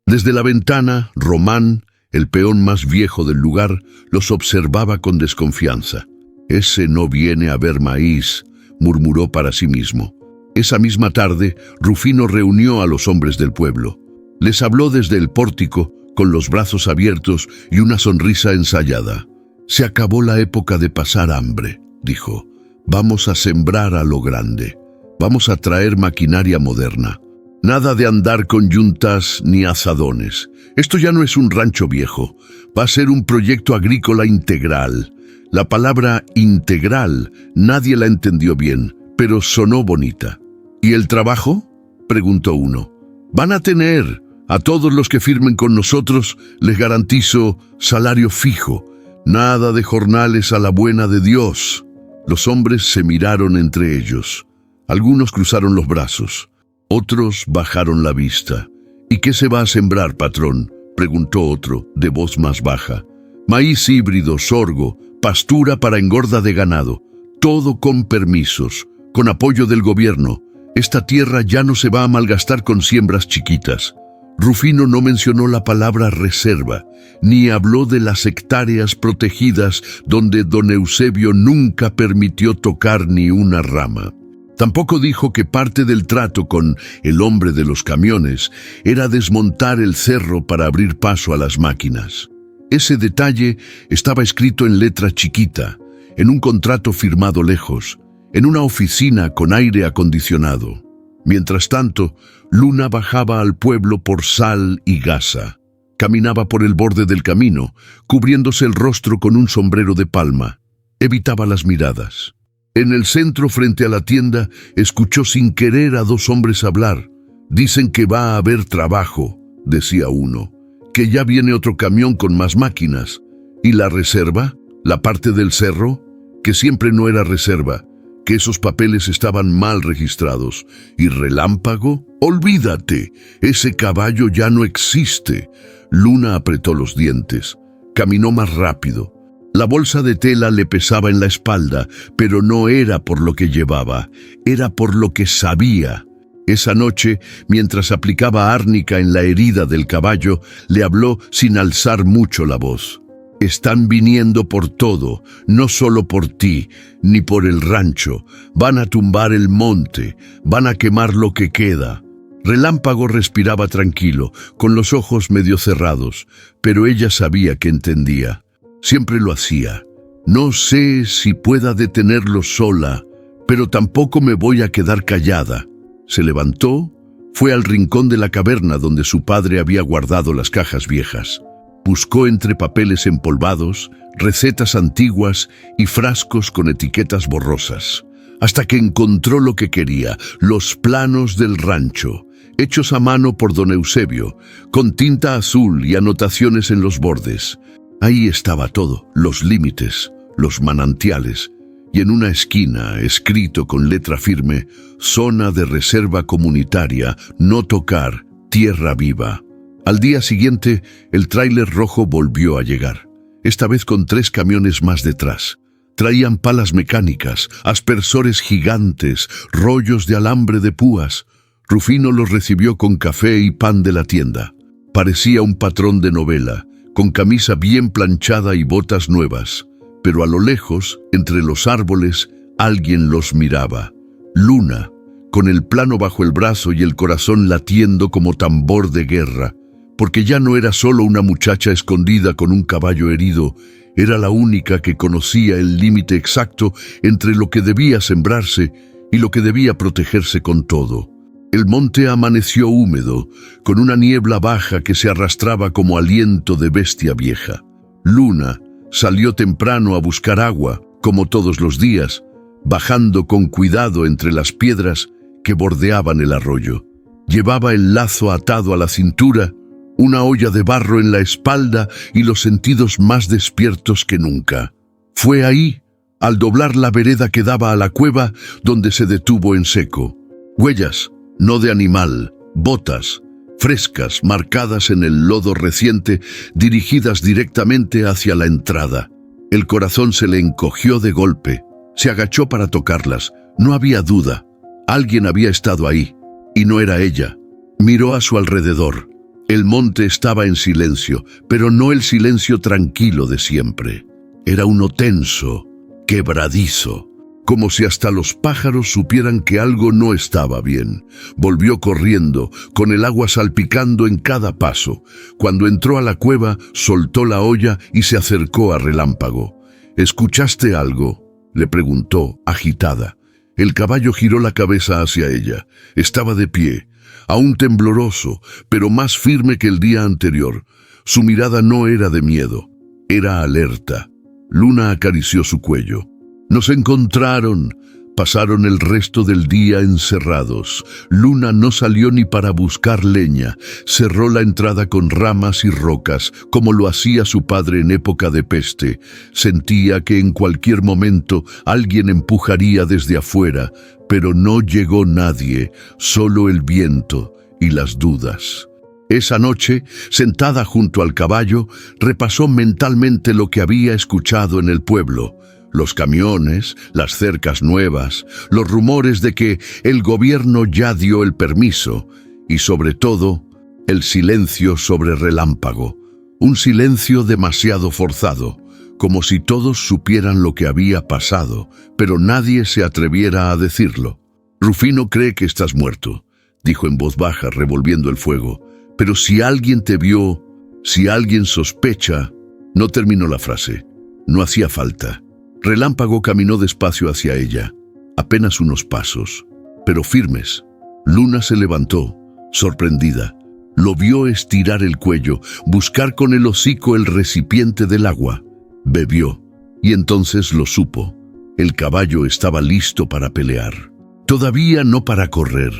Desde la ventana, Román, el peón más viejo del lugar, los observaba con desconfianza. «Ese no viene a ver maíz», murmuró para sí mismo. Esa misma tarde, Rufino reunió a los hombres del pueblo. Les habló desde el pórtico, con los brazos abiertos y una sonrisa ensayada. «Se acabó la época de pasar hambre», dijo. «Vamos a sembrar a lo grande. Vamos a traer maquinaria moderna. Nada de andar con yuntas ni azadones. Esto ya no es un rancho viejo. Va a ser un proyecto agrícola integral». La palabra integral nadie la entendió bien, pero sonó bonita. «¿Y el trabajo?», preguntó uno. «Van a tener. A todos los que firmen con nosotros les garantizo salario fijo. Nada de jornales a la buena de Dios». Los hombres se miraron entre ellos. Algunos cruzaron los brazos. Otros bajaron la vista. «¿Y qué se va a sembrar, patrón?», preguntó otro, de voz más baja. «Maíz híbrido, sorgo, pastura para engorda de ganado. Todo con permisos, con apoyo del gobierno. Esta tierra ya no se va a malgastar con siembras chiquitas». Rufino no mencionó la palabra reserva, ni habló de las hectáreas protegidas donde don Eusebio nunca permitió tocar ni una rama. Tampoco dijo que parte del trato con el hombre de los camiones era desmontar el cerro para abrir paso a las máquinas. Ese detalle estaba escrito en letra chiquita, en un contrato firmado lejos, en una oficina con aire acondicionado. Mientras tanto, Luna bajaba al pueblo por sal y gasa. Caminaba por el borde del camino, cubriéndose el rostro con un sombrero de palma. Evitaba las miradas. En el centro, frente a la tienda, escuchó sin querer a 2 hombres hablar. «Dicen que va a haber trabajo», decía uno. que ya viene otro camión con más máquinas. ¿Y la reserva? ¿La parte del cerro? Que siempre no era reserva, que esos papeles estaban mal registrados. ¿Y Relámpago? ¡Olvídate! Ese caballo ya no existe. Luna apretó los dientes. Caminó más rápido. La bolsa de tela le pesaba en la espalda, pero no era por lo que llevaba, era por lo que sabía. Esa noche, mientras aplicaba árnica en la herida del caballo, le habló sin alzar mucho la voz. Están viniendo por todo, no solo por ti, ni por el rancho. Van a tumbar el monte, van a quemar lo que queda. Relámpago respiraba tranquilo, con los ojos medio cerrados, pero ella sabía que entendía. Siempre lo hacía. No sé si pueda detenerlo sola, pero tampoco me voy a quedar callada. Se levantó, fue al rincón de la caverna donde su padre había guardado las cajas viejas. Buscó entre papeles empolvados, recetas antiguas y frascos con etiquetas borrosas, hasta que encontró lo que quería, los planos del rancho, hechos a mano por don Eusebio, con tinta azul y anotaciones en los bordes. Ahí estaba todo, los límites, los manantiales, y en una esquina, escrito con letra firme, zona de reserva comunitaria, no tocar, tierra viva. Al día siguiente, el tráiler rojo volvió a llegar, esta vez con 3 camiones más detrás. Traían palas mecánicas, aspersores gigantes, rollos de alambre de púas. Rufino los recibió con café y pan de la tienda. Parecía un patrón de novela, con camisa bien planchada y botas nuevas, pero a lo lejos, entre los árboles, alguien los miraba. Luna, con el plano bajo el brazo y el corazón latiendo como tambor de guerra, porque ya no era solo una muchacha escondida con un caballo herido, era la única que conocía el límite exacto entre lo que debía sembrarse y lo que debía protegerse con todo. El monte amaneció húmedo, con una niebla baja que se arrastraba como aliento de bestia vieja. Luna salió temprano a buscar agua, como todos los días, bajando con cuidado entre las piedras que bordeaban el arroyo. Llevaba el lazo atado a la cintura, una olla de barro en la espalda y los sentidos más despiertos que nunca. Fue ahí, al doblar la vereda que daba a la cueva, donde se detuvo en seco. Huellas, no de animal, botas, frescas, marcadas en el lodo reciente, dirigidas directamente hacia la entrada. El corazón se le encogió de golpe. Se agachó para tocarlas. No había duda. Alguien había estado ahí, y no era ella. Miró a su alrededor. El monte estaba en silencio, pero no el silencio tranquilo de siempre. Era uno tenso, quebradizo, como si hasta los pájaros supieran que algo no estaba bien. Volvió corriendo, con el agua salpicando en cada paso. Cuando entró a la cueva, soltó la olla y se acercó a Relámpago. ¿Escuchaste algo?, le preguntó, agitada. El caballo giró la cabeza hacia ella. Estaba de pie, aún tembloroso, pero más firme que el día anterior. Su mirada no era de miedo, era alerta. Luna acarició su cuello. Nos encontraron. Pasaron el resto del día encerrados. Luna no salió ni para buscar leña. Cerró la entrada con ramas y rocas, como lo hacía su padre en época de peste. Sentía que en cualquier momento alguien empujaría desde afuera, pero no llegó nadie, solo el viento y las dudas. Esa noche, sentada junto al caballo, repasó mentalmente lo que había escuchado en el pueblo. Los camiones, las cercas nuevas, los rumores de que el gobierno ya dio el permiso y, sobre todo, el silencio sobre Relámpago. Un silencio demasiado forzado, como si todos supieran lo que había pasado, pero nadie se atreviera a decirlo. «Rufino cree que estás muerto», dijo en voz baja, revolviendo el fuego. «Pero si alguien te vio, si alguien sospecha...» No terminó la frase. No hacía falta. Relámpago caminó despacio hacia ella, apenas unos pasos, pero firmes. Luna se levantó, sorprendida. Lo vio estirar el cuello, buscar con el hocico el recipiente del agua. Bebió, y entonces lo supo. El caballo estaba listo para pelear. Todavía no para correr,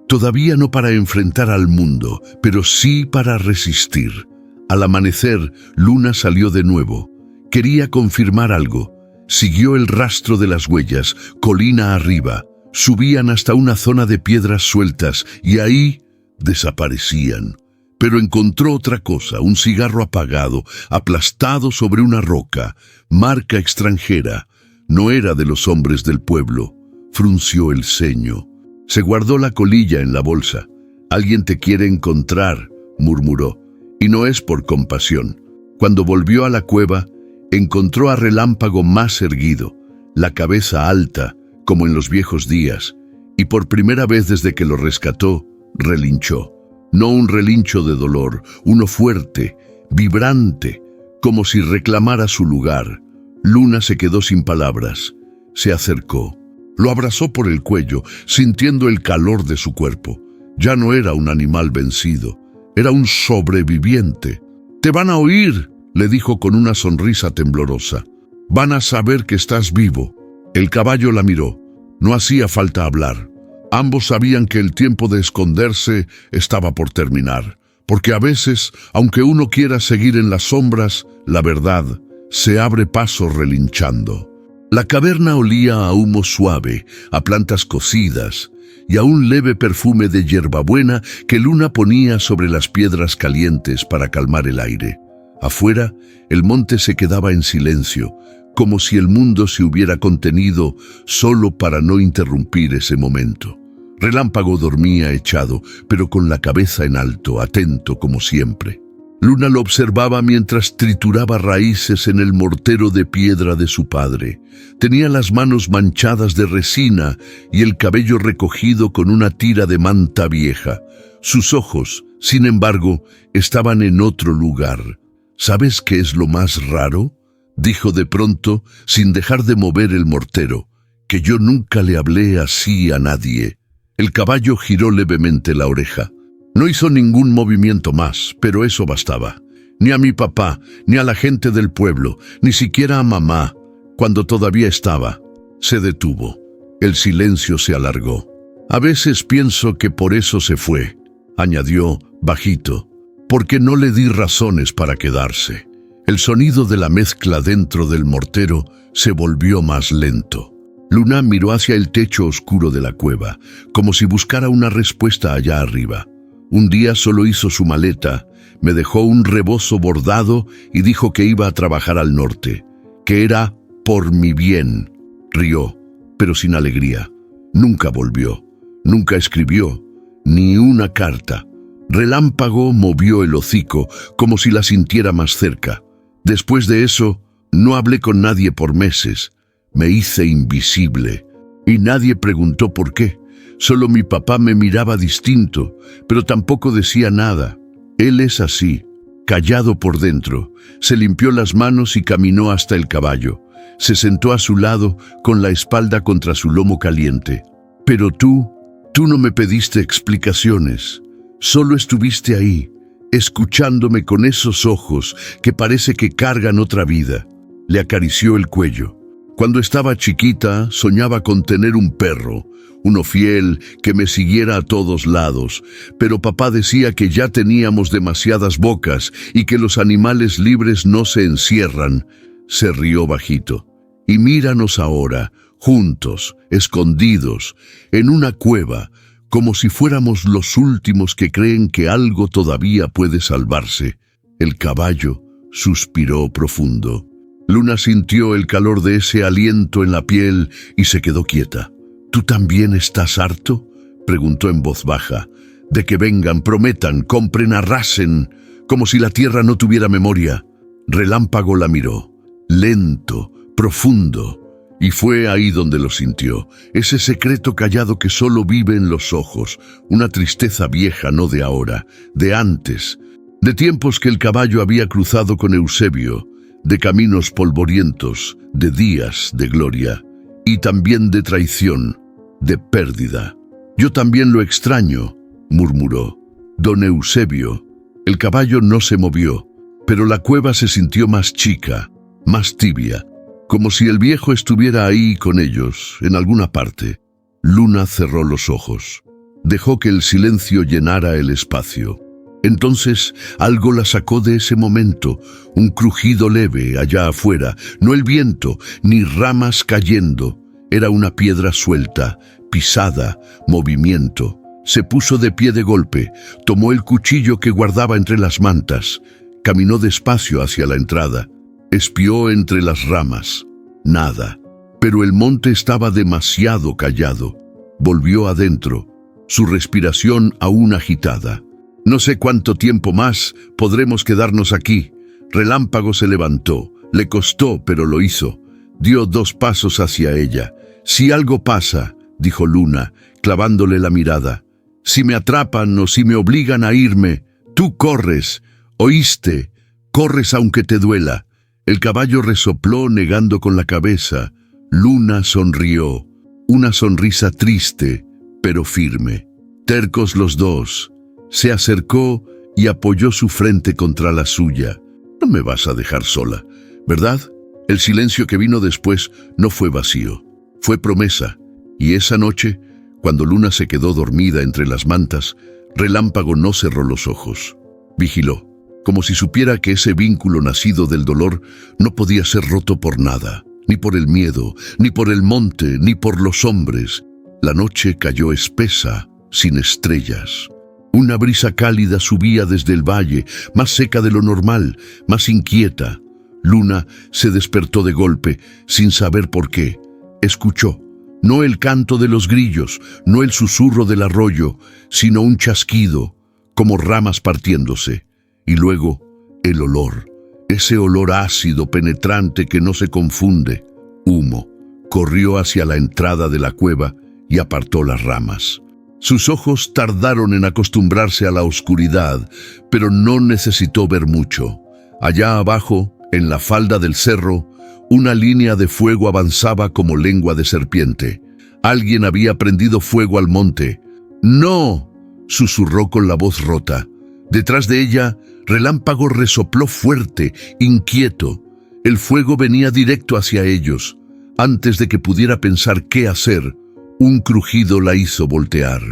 todavía no para enfrentar al mundo, pero sí para resistir. Al amanecer, Luna salió de nuevo. Quería confirmar algo. Siguió el rastro de las huellas, colina arriba. Subían hasta una zona de piedras sueltas y ahí desaparecían. Pero encontró otra cosa, un cigarro apagado, aplastado sobre una roca, marca extranjera. No era de los hombres del pueblo. Frunció el ceño. Se guardó la colilla en la bolsa. «Alguien te quiere encontrar», murmuró, y no es por compasión. Cuando volvió a la cueva, encontró a Relámpago más erguido, la cabeza alta, como en los viejos días, y por primera vez desde que lo rescató, relinchó. No un relincho de dolor, uno fuerte, vibrante, como si reclamara su lugar. Luna se quedó sin palabras. Se acercó. Lo abrazó por el cuello, sintiendo el calor de su cuerpo. Ya no era un animal vencido, era un sobreviviente. «Te van a oír», le dijo con una sonrisa temblorosa. «Van a saber que estás vivo». El caballo la miró. No hacía falta hablar. Ambos sabían que el tiempo de esconderse estaba por terminar, porque a veces, aunque uno quiera seguir en las sombras, la verdad se abre paso relinchando. La caverna olía a humo suave, a plantas cocidas y a un leve perfume de hierbabuena que Luna ponía sobre las piedras calientes para calmar el aire. Afuera, el monte se quedaba en silencio, como si el mundo se hubiera contenido solo para no interrumpir ese momento. Relámpago dormía echado, pero con la cabeza en alto, atento como siempre. Luna lo observaba mientras trituraba raíces en el mortero de piedra de su padre. Tenía las manos manchadas de resina y el cabello recogido con una tira de manta vieja. Sus ojos, sin embargo, estaban en otro lugar. «¿Sabes qué es lo más raro?», dijo de pronto, sin dejar de mover el mortero. «Que yo nunca le hablé así a nadie». El caballo giró levemente la oreja. No hizo ningún movimiento más, pero eso bastaba. Ni a mi papá, ni a la gente del pueblo, ni siquiera a mamá, cuando todavía estaba. Se detuvo. El silencio se alargó. «A veces pienso que por eso se fue», añadió bajito, «porque no le di razones para quedarse». El sonido de la mezcla dentro del mortero se volvió más lento. Luna miró hacia el techo oscuro de la cueva, como si buscara una respuesta allá arriba. Un día solo hizo su maleta, me dejó un rebozo bordado y dijo que iba a trabajar al norte, que era por mi bien. Rió, pero sin alegría. Nunca volvió, nunca escribió, ni una carta. Relámpago movió el hocico, como si la sintiera más cerca. Después de eso, no hablé con nadie por meses. Me hice invisible, y nadie preguntó por qué. Solo mi papá me miraba distinto, pero tampoco decía nada. Él es así, callado por dentro. Se limpió las manos y caminó hasta el caballo. Se sentó a su lado, con la espalda contra su lomo caliente. Pero tú no me pediste explicaciones. Solo estuviste ahí, escuchándome con esos ojos que parece que cargan otra vida. Le acarició el cuello. Cuando estaba chiquita, soñaba con tener un perro, uno fiel que me siguiera a todos lados, pero papá decía que ya teníamos demasiadas bocas y que los animales libres no se encierran. Se rió bajito. Y míranos ahora, juntos, escondidos, en una cueva, como si fuéramos los últimos que creen que algo todavía puede salvarse. El caballo suspiró profundo. Luna sintió el calor de ese aliento en la piel y se quedó quieta. «¿Tú también estás harto?», preguntó en voz baja. «De que vengan, prometan, compren, arrasen, como si la tierra no tuviera memoria». Relámpago la miró, lento, profundo, y fue ahí donde lo sintió. Ese secreto callado que solo vive en los ojos, una tristeza vieja, no de ahora, de antes, de tiempos que el caballo había cruzado con Eusebio, de caminos polvorientos, de días de gloria, y también de traición, de pérdida. «Yo también lo extraño», murmuró. «Don Eusebio». El caballo no se movió, pero la cueva se sintió más chica, más tibia, como si el viejo estuviera ahí con ellos, en alguna parte. Luna cerró los ojos. Dejó que el silencio llenara el espacio. Entonces algo la sacó de ese momento, un crujido leve allá afuera, no el viento, ni ramas cayendo. Era una piedra suelta, pisada, movimiento. Se puso de pie de golpe, tomó el cuchillo que guardaba entre las mantas, caminó despacio hacia la entrada, espió entre las ramas. Nada, pero el monte estaba demasiado callado. Volvió adentro, su respiración aún agitada. No sé cuánto tiempo más podremos quedarnos aquí. Relámpago se levantó, le costó, pero lo hizo. Dio 2 pasos hacia ella. Si algo pasa, dijo Luna, clavándole la mirada. Si me atrapan o si me obligan a irme, tú corres. ¿Oíste? Corres aunque te duela. El caballo resopló negando con la cabeza. Luna sonrió, una sonrisa triste, pero firme. Tercos los dos. Se acercó y apoyó su frente contra la suya. No me vas a dejar sola, ¿verdad? El silencio que vino después no fue vacío, fue promesa. Y esa noche, cuando Luna se quedó dormida entre las mantas, Relámpago no cerró los ojos. Vigiló, como si supiera que ese vínculo nacido del dolor no podía ser roto por nada, ni por el miedo, ni por el monte, ni por los hombres. La noche cayó espesa, sin estrellas. Una brisa cálida subía desde el valle, más seca de lo normal, más inquieta. Luna se despertó de golpe, sin saber por qué. Escuchó, no el canto de los grillos, no el susurro del arroyo, sino un chasquido, como ramas partiéndose. Y luego, el olor, ese olor ácido, penetrante que no se confunde. Humo. Corrió hacia la entrada de la cueva y apartó las ramas. Sus ojos tardaron en acostumbrarse a la oscuridad, pero no necesitó ver mucho. Allá abajo, en la falda del cerro, una línea de fuego avanzaba como lengua de serpiente. Alguien había prendido fuego al monte. ¡No!, susurró con la voz rota. Detrás de ella, Relámpago resopló fuerte, inquieto. El fuego venía directo hacia ellos. Antes de que pudiera pensar qué hacer, un crujido la hizo voltear.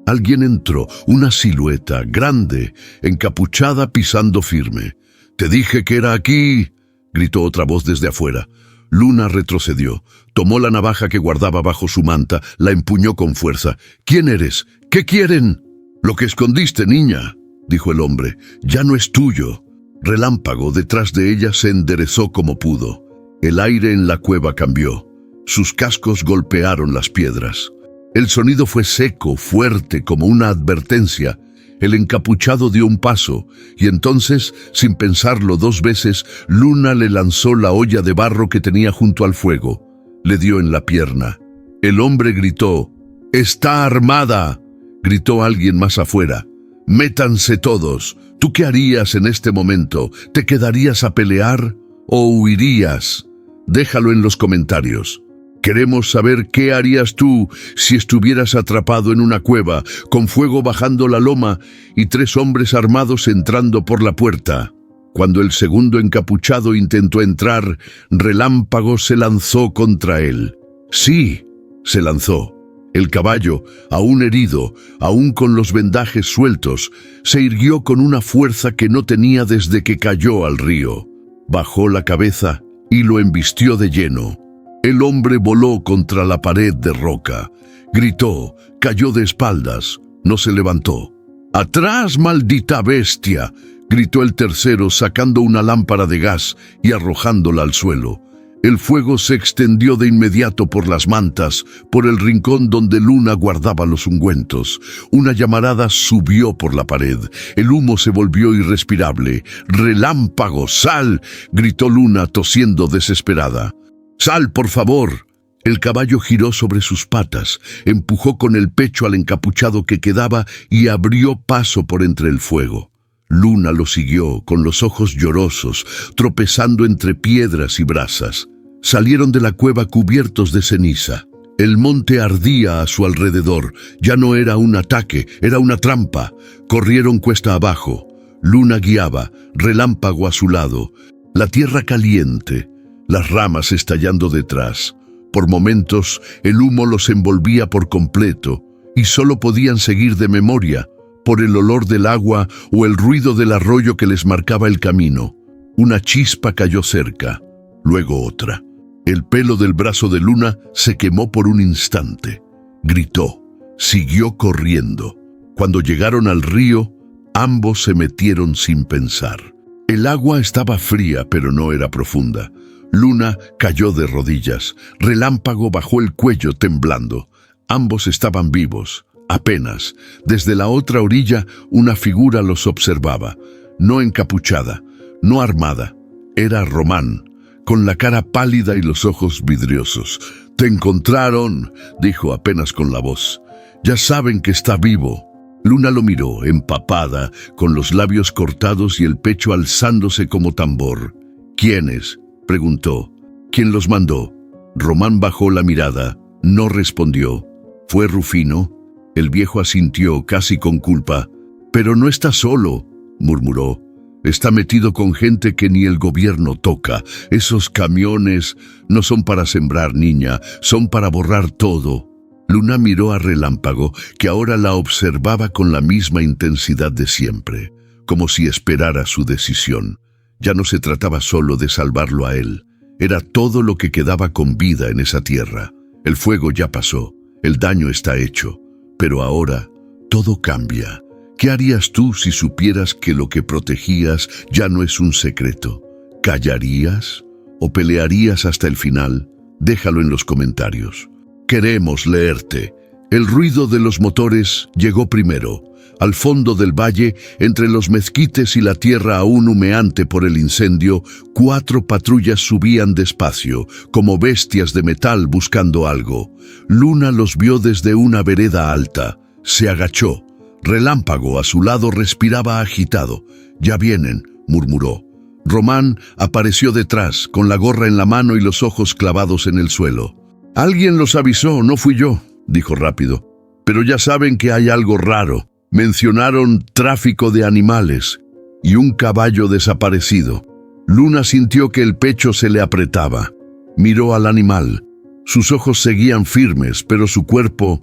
Alguien entró, una silueta, grande, encapuchada, pisando firme. «¡Te dije que era aquí!», gritó otra voz desde afuera. Luna retrocedió, tomó la navaja que guardaba bajo su manta, la empuñó con fuerza. «¿Quién eres? ¿Qué quieren?». «Lo que escondiste, niña», dijo el hombre, «ya no es tuyo». Relámpago, detrás de ella, se enderezó como pudo. El aire en la cueva cambió. Sus cascos golpearon las piedras. El sonido fue seco, fuerte, como una advertencia. El encapuchado dio un paso, y entonces, sin pensarlo 2 veces, Luna le lanzó la olla de barro que tenía junto al fuego. Le dio en la pierna. El hombre gritó. «¡Está armada!», gritó alguien más afuera. «Métanse todos. ¿Tú qué harías en este momento? ¿Te quedarías a pelear o huirías? Déjalo en los comentarios. Queremos saber qué harías tú si estuvieras atrapado en una cueva, con fuego bajando la loma y 3 hombres armados entrando por la puerta. Cuando el segundo encapuchado intentó entrar, Relámpago se lanzó contra él. Sí, se lanzó. El caballo, aún herido, aún con los vendajes sueltos, se irguió con una fuerza que no tenía desde que cayó al río. Bajó la cabeza y lo embistió de lleno. El hombre voló contra la pared de roca. Gritó, cayó de espaldas, no se levantó. «¡Atrás, maldita bestia!», gritó el tercero sacando una lámpara de gas y arrojándola al suelo. El fuego se extendió de inmediato por las mantas, por el rincón donde Luna guardaba los ungüentos. Una llamarada subió por la pared. El humo se volvió irrespirable. «¡Relámpago, sal!», gritó Luna tosiendo desesperada. «¡Sal, por favor!». El caballo giró sobre sus patas, empujó con el pecho al encapuchado que quedaba y abrió paso por entre el fuego. Luna lo siguió, con los ojos llorosos, tropezando entre piedras y brasas. Salieron de la cueva cubiertos de ceniza. El monte ardía a su alrededor. Ya no era un ataque, era una trampa. Corrieron cuesta abajo. Luna guiaba, Relámpago a su lado. La tierra caliente, las ramas estallando detrás. Por momentos, el humo los envolvía por completo y solo podían seguir de memoria, por el olor del agua o el ruido del arroyo que les marcaba el camino. Una chispa cayó cerca, luego otra. El pelo del brazo de Luna se quemó por un instante. Gritó, siguió corriendo. Cuando llegaron al río, ambos se metieron sin pensar. El agua estaba fría, pero no era profunda. Luna cayó de rodillas. Relámpago bajó el cuello temblando. Ambos estaban vivos, apenas. Desde la otra orilla, una figura los observaba. No encapuchada, no armada. Era Román, con la cara pálida y los ojos vidriosos. «Te encontraron», dijo apenas con la voz. «Ya saben que está vivo». Luna lo miró, empapada, con los labios cortados y el pecho alzándose como tambor. «¿Quiénes?», preguntó. «¿Quién los mandó?». Román bajó la mirada, no respondió. «¿Fue Rufino?». El viejo asintió, casi con culpa. «Pero no está solo», murmuró. «Está metido con gente que ni el gobierno toca. Esos camiones no son para sembrar, niña, son para borrar todo». Luna miró a Relámpago, que ahora la observaba con la misma intensidad de siempre, como si esperara su decisión. Ya no se trataba solo de salvarlo a él. Era todo lo que quedaba con vida en esa tierra. El fuego ya pasó, el daño está hecho, pero ahora todo cambia. ¿Qué harías tú si supieras que lo que protegías ya no es un secreto? ¿Callarías o pelearías hasta el final? Déjalo en los comentarios. Queremos leerte. El ruido de los motores llegó primero. Al fondo del valle, entre los mezquites y la tierra aún humeante por el incendio, 4 patrullas subían despacio, como bestias de metal buscando algo. Luna los vio desde una vereda alta. Se agachó. Relámpago a su lado respiraba agitado. «Ya vienen», murmuró. Román apareció detrás, con la gorra en la mano y los ojos clavados en el suelo. «Alguien los avisó, no fui yo», dijo rápido. «Pero ya saben que hay algo raro. Mencionaron tráfico de animales y un caballo desaparecido». Luna sintió que el pecho se le apretaba. Miró al animal. Sus ojos seguían firmes, pero su cuerpo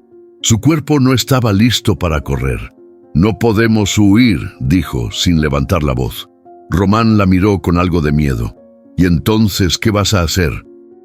no estaba listo para correr. «No podemos huir», dijo, sin levantar la voz. Román la miró con algo de miedo. «¿Y entonces qué vas a hacer?».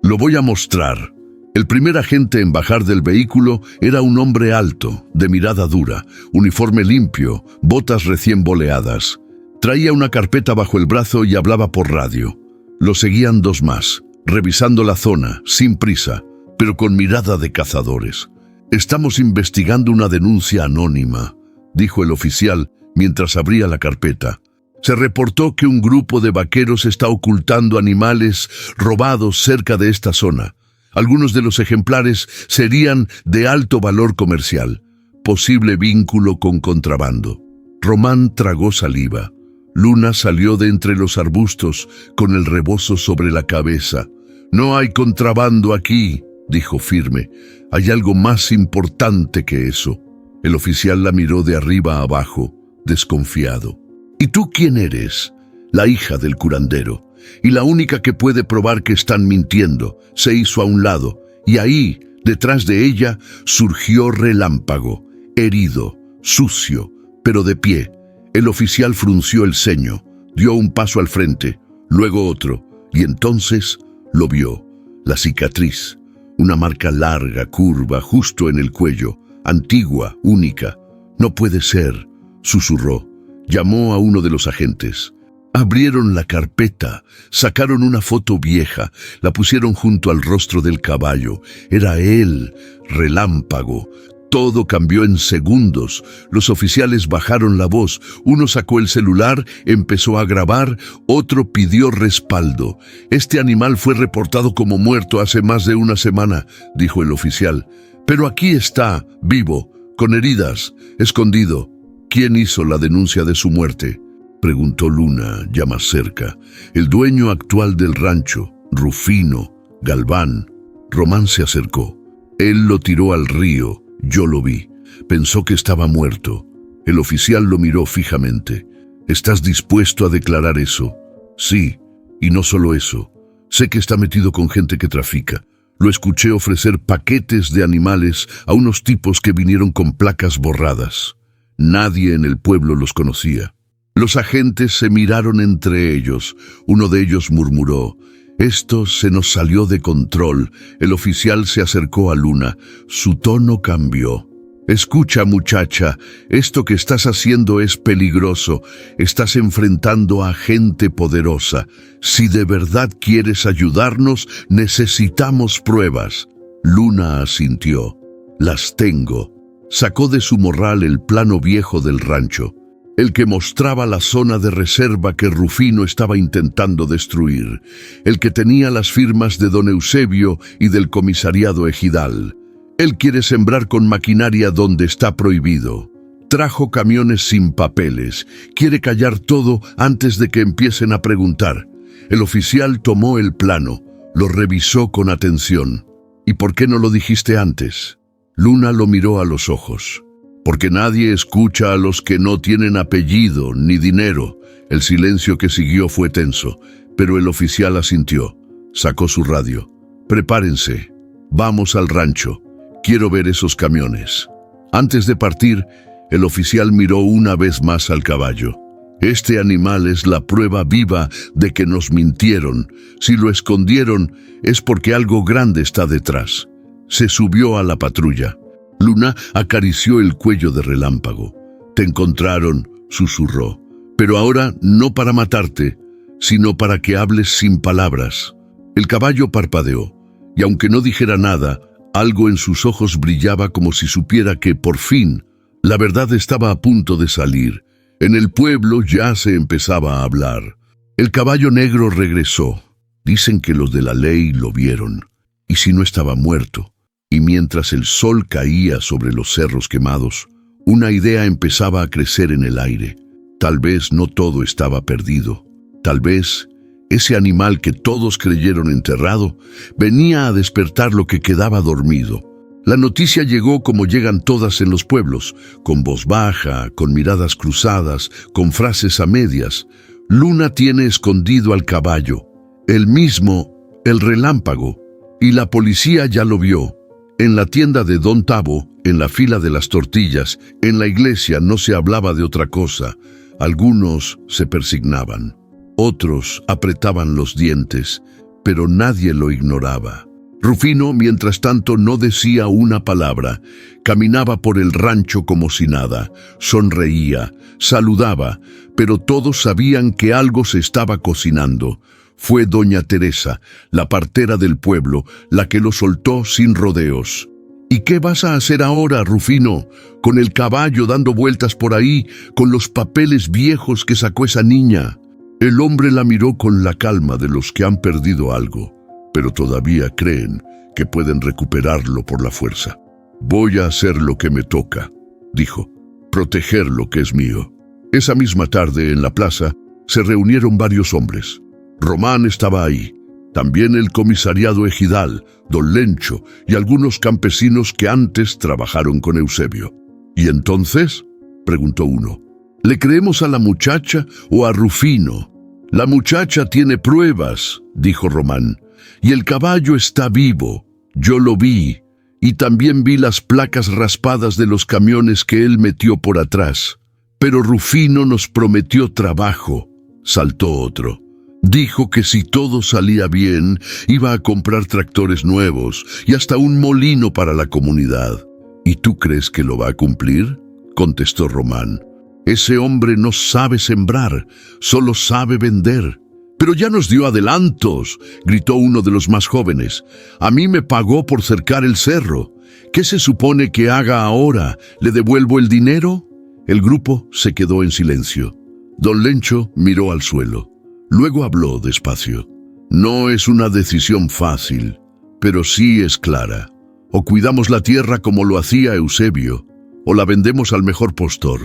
«Lo voy a mostrar». El primer agente en bajar del vehículo era un hombre alto, de mirada dura, uniforme limpio, botas recién boleadas. Traía una carpeta bajo el brazo y hablaba por radio. Lo seguían 2 más, revisando la zona, sin prisa, pero con mirada de cazadores. «Estamos investigando una denuncia anónima», dijo el oficial mientras abría la carpeta. «Se reportó que un grupo de vaqueros está ocultando animales robados cerca de esta zona. Algunos de los ejemplares serían de alto valor comercial. Posible vínculo con contrabando». Román tragó saliva. Luna salió de entre los arbustos con el rebozo sobre la cabeza. «No hay contrabando aquí», dijo firme. «Hay algo más importante que eso». El oficial la miró de arriba a abajo, desconfiado. «¿Y tú quién eres?». «La hija del curandero. Y la única que puede probar que están mintiendo». Se hizo a un lado, y ahí, detrás de ella, surgió Relámpago, herido, sucio, pero de pie. El oficial frunció el ceño, dio un paso al frente, luego otro, y entonces lo vio. La cicatriz, una marca larga, curva, justo en el cuello, antigua, única. «No puede ser», susurró. Llamó a uno de los agentes. Abrieron la carpeta, sacaron una foto vieja, la pusieron junto al rostro del caballo. Era él, Relámpago. Todo cambió en segundos. Los oficiales bajaron la voz. Uno sacó el celular, empezó a grabar, otro pidió respaldo. «Este animal fue reportado como muerto hace más de una semana», dijo el oficial. «Pero aquí está, vivo, con heridas, escondido». «¿Quién hizo la denuncia de su muerte?», preguntó Luna, ya más cerca. «El dueño actual del rancho, Rufino, Galván». Román se acercó. «Él lo tiró al río, yo lo vi. Pensó que estaba muerto». El oficial lo miró fijamente. «¿Estás dispuesto a declarar eso?». «Sí, y no solo eso. Sé que está metido con gente que trafica. Lo escuché ofrecer paquetes de animales a unos tipos que vinieron con placas borradas». Nadie en el pueblo los conocía. Los agentes se miraron entre ellos. Uno de ellos murmuró: «Esto se nos salió de control». El oficial se acercó a Luna. Su tono cambió. «Escucha, muchacha, esto que estás haciendo es peligroso. Estás enfrentando a gente poderosa. Si de verdad quieres ayudarnos, necesitamos pruebas». Luna asintió. «Las tengo». Sacó de su morral el plano viejo del rancho, el que mostraba la zona de reserva que Rufino estaba intentando destruir, el que tenía las firmas de don Eusebio y del comisariado ejidal. Él quiere sembrar con maquinaria donde está prohibido. Trajo camiones sin papeles. Quiere callar todo antes de que empiecen a preguntar. El oficial tomó el plano, lo revisó con atención. «¿Y por qué no lo dijiste antes?» Luna lo miró a los ojos. «Porque nadie escucha a los que no tienen apellido ni dinero». El silencio que siguió fue tenso, pero el oficial asintió. Sacó su radio. «Prepárense. Vamos al rancho. Quiero ver esos camiones». Antes de partir, el oficial miró una vez más al caballo. «Este animal es la prueba viva de que nos mintieron. Si lo escondieron, es porque algo grande está detrás». Se subió a la patrulla. Luna acarició el cuello de Relámpago. «Te encontraron», susurró. «Pero ahora no para matarte, sino para que hables sin palabras». El caballo parpadeó, y aunque no dijera nada, algo en sus ojos brillaba como si supiera que, por fin, la verdad estaba a punto de salir. En el pueblo ya se empezaba a hablar. El caballo negro regresó. Dicen que los de la ley lo vieron. ¿Y si no estaba muerto? Y mientras el sol caía sobre los cerros quemados, una idea empezaba a crecer en el aire. Tal vez no todo estaba perdido. Tal vez ese animal que todos creyeron enterrado venía a despertar lo que quedaba dormido. La noticia llegó como llegan todas en los pueblos, con voz baja, con miradas cruzadas, con frases a medias. Luna tiene escondido al caballo, el mismo, el Relámpago, y la policía ya lo vio. En la tienda de Don Tabo, en la fila de las tortillas, en la iglesia no se hablaba de otra cosa. Algunos se persignaban, otros apretaban los dientes, pero nadie lo ignoraba. Rufino, mientras tanto, no decía una palabra. Caminaba por el rancho como si nada. Sonreía, saludaba, pero todos sabían que algo se estaba cocinando. Fue doña Teresa, la partera del pueblo, la que lo soltó sin rodeos. «¿Y qué vas a hacer ahora, Rufino? Con el caballo dando vueltas por ahí, con los papeles viejos que sacó esa niña». El hombre la miró con la calma de los que han perdido algo, pero todavía creen que pueden recuperarlo por la fuerza. «Voy a hacer lo que me toca», dijo, «proteger lo que es mío». Esa misma tarde, en la plaza, se reunieron varios hombres. Román estaba ahí, también el comisariado ejidal, don Lencho y algunos campesinos que antes trabajaron con Eusebio. «¿Y entonces?», preguntó uno. «¿Le creemos a la muchacha o a Rufino?» «La muchacha tiene pruebas», dijo Román, «y el caballo está vivo. Yo lo vi, y también vi las placas raspadas de los camiones que él metió por atrás. Pero Rufino nos prometió trabajo», saltó otro. «Dijo que si todo salía bien, iba a comprar tractores nuevos y hasta un molino para la comunidad». «¿Y tú crees que lo va a cumplir?», contestó Román. «Ese hombre no sabe sembrar, solo sabe vender». «Pero ya nos dio adelantos», gritó uno de los más jóvenes. «A mí me pagó por cercar el cerro. ¿Qué se supone que haga ahora? ¿Le devuelvo el dinero?». El grupo se quedó en silencio. Don Lencho miró al suelo. Luego habló despacio. «No es una decisión fácil, pero sí es clara. O cuidamos la tierra como lo hacía Eusebio, o la vendemos al mejor postor».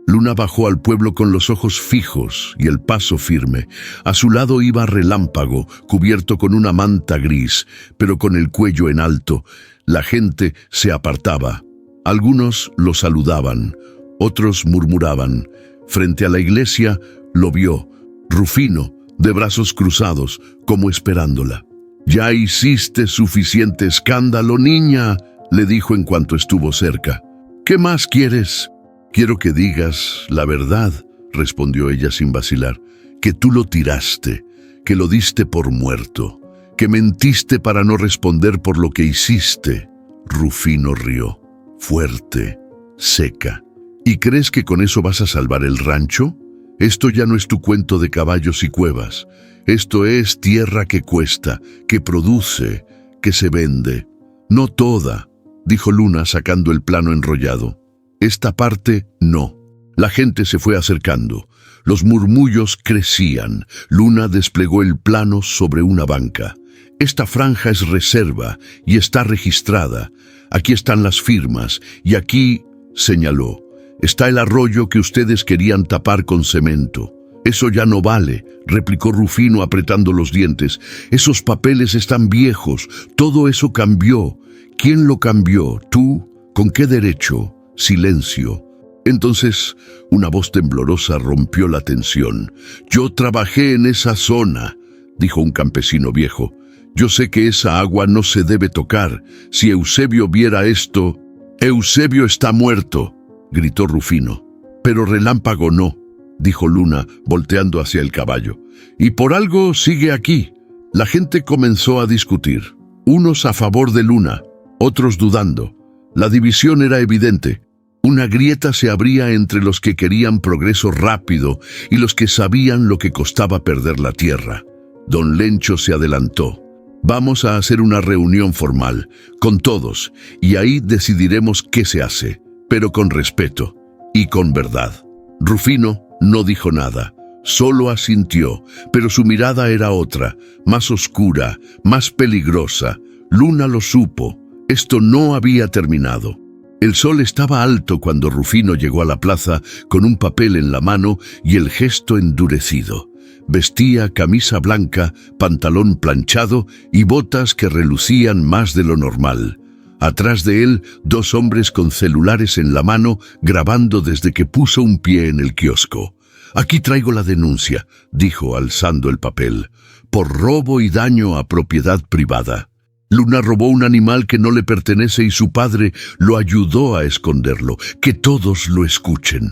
Luna bajó al pueblo con los ojos fijos y el paso firme. A su lado iba Relámpago, cubierto con una manta gris, pero con el cuello en alto. La gente se apartaba. Algunos lo saludaban, otros murmuraban. Frente a la iglesia lo vio, Rufino, de brazos cruzados, como esperándola. «Ya hiciste suficiente escándalo, niña», le dijo en cuanto estuvo cerca. «¿Qué más quieres?». Quiero que digas la verdad, respondió ella sin vacilar, que tú lo tiraste, que lo diste por muerto, que mentiste para no responder por lo que hiciste. Rufino rió, fuerte, seca. ¿Y crees que con eso vas a salvar el rancho? Esto ya no es tu cuento de caballos y cuevas. Esto es tierra que cuesta, que produce, que se vende. No toda, dijo Luna sacando el plano enrollado. Esta parte no. La gente se fue acercando. Los murmullos crecían. Luna desplegó el plano sobre una banca. Esta franja es reserva y está registrada. Aquí están las firmas y aquí, señaló, está el arroyo que ustedes querían tapar con cemento. Eso ya no vale, replicó Rufino apretando los dientes. Esos papeles están viejos, todo eso cambió. ¿Quién lo cambió? ¿Tú? ¿Con qué derecho? Silencio. Entonces, una voz temblorosa rompió la tensión. Yo trabajé en esa zona, dijo un campesino viejo. Yo sé que esa agua no se debe tocar. Si Eusebio viera esto... Eusebio está muerto, gritó Rufino. Pero Relámpago no, dijo Luna, volteando hacia el caballo. Y por algo sigue aquí. La gente comenzó a discutir. Unos a favor de Luna, otros dudando. La división era evidente. Una grieta se abría entre los que querían progreso rápido y los que sabían lo que costaba perder la tierra. Don Lencho se adelantó. Vamos a hacer una reunión formal, con todos, y ahí decidiremos qué se hace, pero con respeto y con verdad. Rufino no dijo nada, solo asintió, pero su mirada era otra, más oscura, más peligrosa. Luna lo supo, esto no había terminado. El sol estaba alto cuando Rufino llegó a la plaza con un papel en la mano y el gesto endurecido. Vestía camisa blanca, pantalón planchado y botas que relucían más de lo normal. Atrás de él, dos hombres con celulares en la mano grabando desde que puso un pie en el kiosco. Aquí traigo la denuncia, dijo alzando el papel, por robo y daño a propiedad privada. Luna robó un animal que no le pertenece y su padre lo ayudó a esconderlo. Que todos lo escuchen.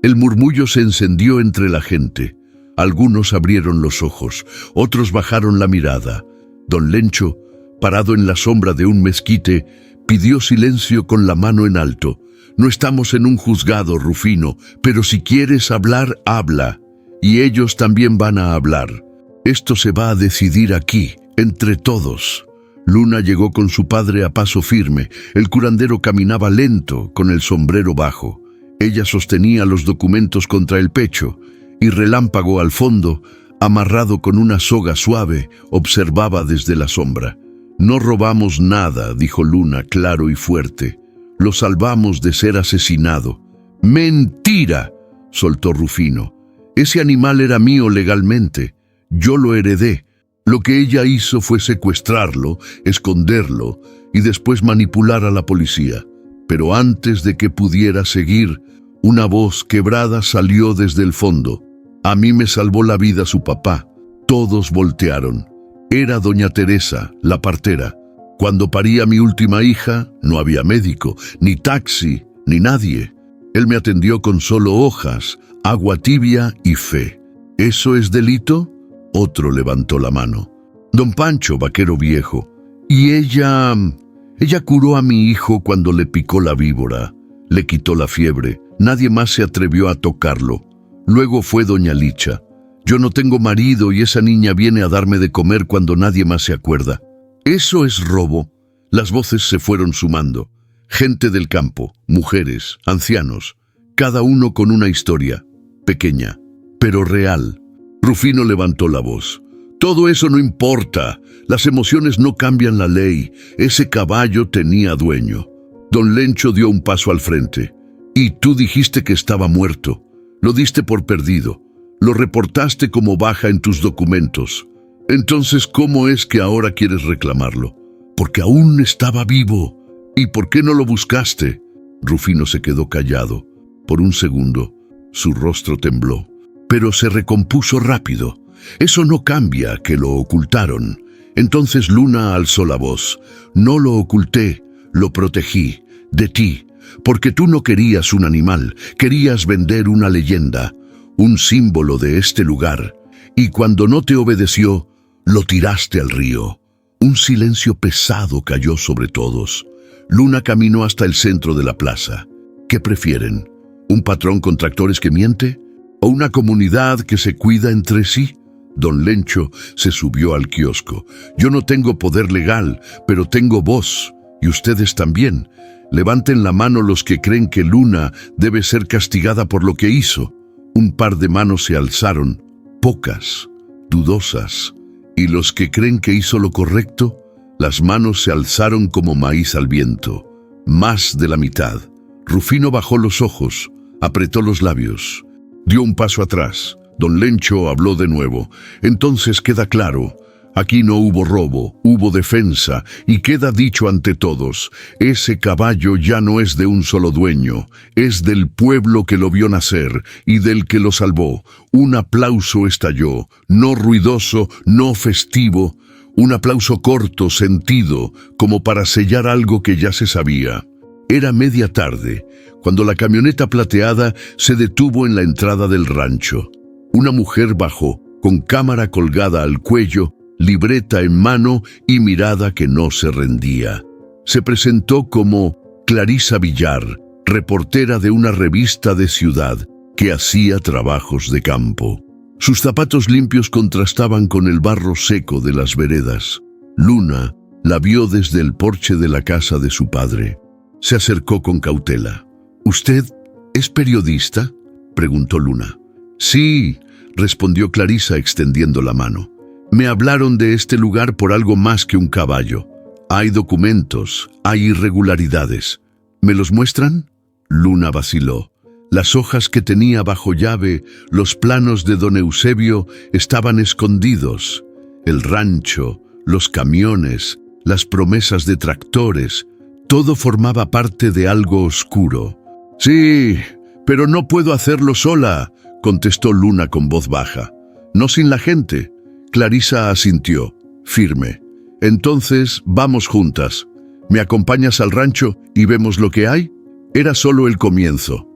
El murmullo se encendió entre la gente. Algunos abrieron los ojos, otros bajaron la mirada. Don Lencho, parado en la sombra de un mezquite, pidió silencio con la mano en alto. No estamos en un juzgado, Rufino, pero si quieres hablar, habla. Y ellos también van a hablar. Esto se va a decidir aquí, entre todos. Luna llegó con su padre a paso firme. El curandero caminaba lento, con el sombrero bajo. Ella sostenía los documentos contra el pecho, y Relámpago al fondo, amarrado con una soga suave, observaba desde la sombra. No robamos nada, dijo Luna claro y fuerte. Lo salvamos de ser asesinado. ¡Mentira!, soltó Rufino. Ese animal era mío legalmente. Yo lo heredé. Lo que ella hizo fue secuestrarlo, esconderlo y después manipular a la policía. Pero antes de que pudiera seguir, una voz quebrada salió desde el fondo. A mí me salvó la vida su papá. Todos voltearon. Era doña Teresa, la partera. Cuando parí a mi última hija, no había médico, ni taxi, ni nadie. Él me atendió con solo hojas, agua tibia y fe. ¿Eso es delito? Otro levantó la mano. Don Pancho, vaquero viejo. Y ella curó a mi hijo cuando le picó la víbora. Le quitó la fiebre. Nadie más se atrevió a tocarlo. Luego fue doña Licha. Yo no tengo marido y esa niña viene a darme de comer cuando nadie más se acuerda. Eso es robo. Las voces se fueron sumando. Gente del campo, mujeres, ancianos, cada uno con una historia, pequeña, pero real. Rufino levantó la voz. Todo eso no importa. Las emociones no cambian la ley. Ese caballo tenía dueño. Don Lencho dio un paso al frente. Y tú dijiste que estaba muerto. Lo diste por perdido. Lo reportaste como baja en tus documentos. Entonces, ¿cómo es que ahora quieres reclamarlo? Porque aún estaba vivo. ¿Y por qué no lo buscaste? Rufino se quedó callado. Por un segundo, su rostro tembló. Pero se recompuso rápido. Eso no cambia, que lo ocultaron. Entonces Luna alzó la voz. No lo oculté, lo protegí. De ti. porque tú no querías un animal, querías vender una leyenda, un símbolo de este lugar, y cuando no te obedeció, lo tiraste al río. Un silencio pesado cayó sobre todos. Luna caminó hasta el centro de la plaza. ¿Qué prefieren? ¿Un patrón con tractores que miente? ¿O una comunidad que se cuida entre sí? Don Lencho se subió al kiosco. Yo no tengo poder legal, pero tengo voz, y ustedes también. Levanten la mano los que creen que Luna debe ser castigada por lo que hizo. Un par de manos se alzaron, pocas, dudosas, y los que creen que hizo lo correcto, las manos se alzaron como maíz al viento. Más de la mitad. Rufino bajó los ojos, apretó los labios, dio un paso atrás. Don Lencho habló de nuevo. Entonces queda claro, aquí no hubo robo, hubo defensa, y queda dicho ante todos, ese caballo ya no es de un solo dueño, es del pueblo que lo vio nacer y del que lo salvó. Un aplauso estalló, no ruidoso, no festivo, un aplauso corto, sentido, como para sellar algo que ya se sabía. Era media tarde, cuando la camioneta plateada se detuvo en la entrada del rancho. Una mujer bajó, con cámara colgada al cuello, libreta en mano y mirada que no se rendía. Se presentó como Clarisa Villar, reportera de una revista de ciudad que hacía trabajos de campo. Sus zapatos limpios contrastaban con el barro seco de las veredas. Luna la vio desde el porche de la casa de su padre. Se acercó con cautela. ¿Usted es periodista?, preguntó Luna. Sí, respondió Clarisa extendiendo la mano. Me hablaron de este lugar por algo más que un caballo. Hay documentos, hay irregularidades. ¿Me los muestran? Luna vaciló. Las hojas que tenía bajo llave, los planos de don Eusebio, estaban escondidos. El rancho, los camiones, las promesas de tractores, todo formaba parte de algo oscuro. Sí, pero no puedo hacerlo sola, contestó Luna con voz baja. No sin la gente. Clarisa asintió, firme. Entonces, vamos juntas. ¿Me acompañas al rancho y vemos lo que hay? Era solo el comienzo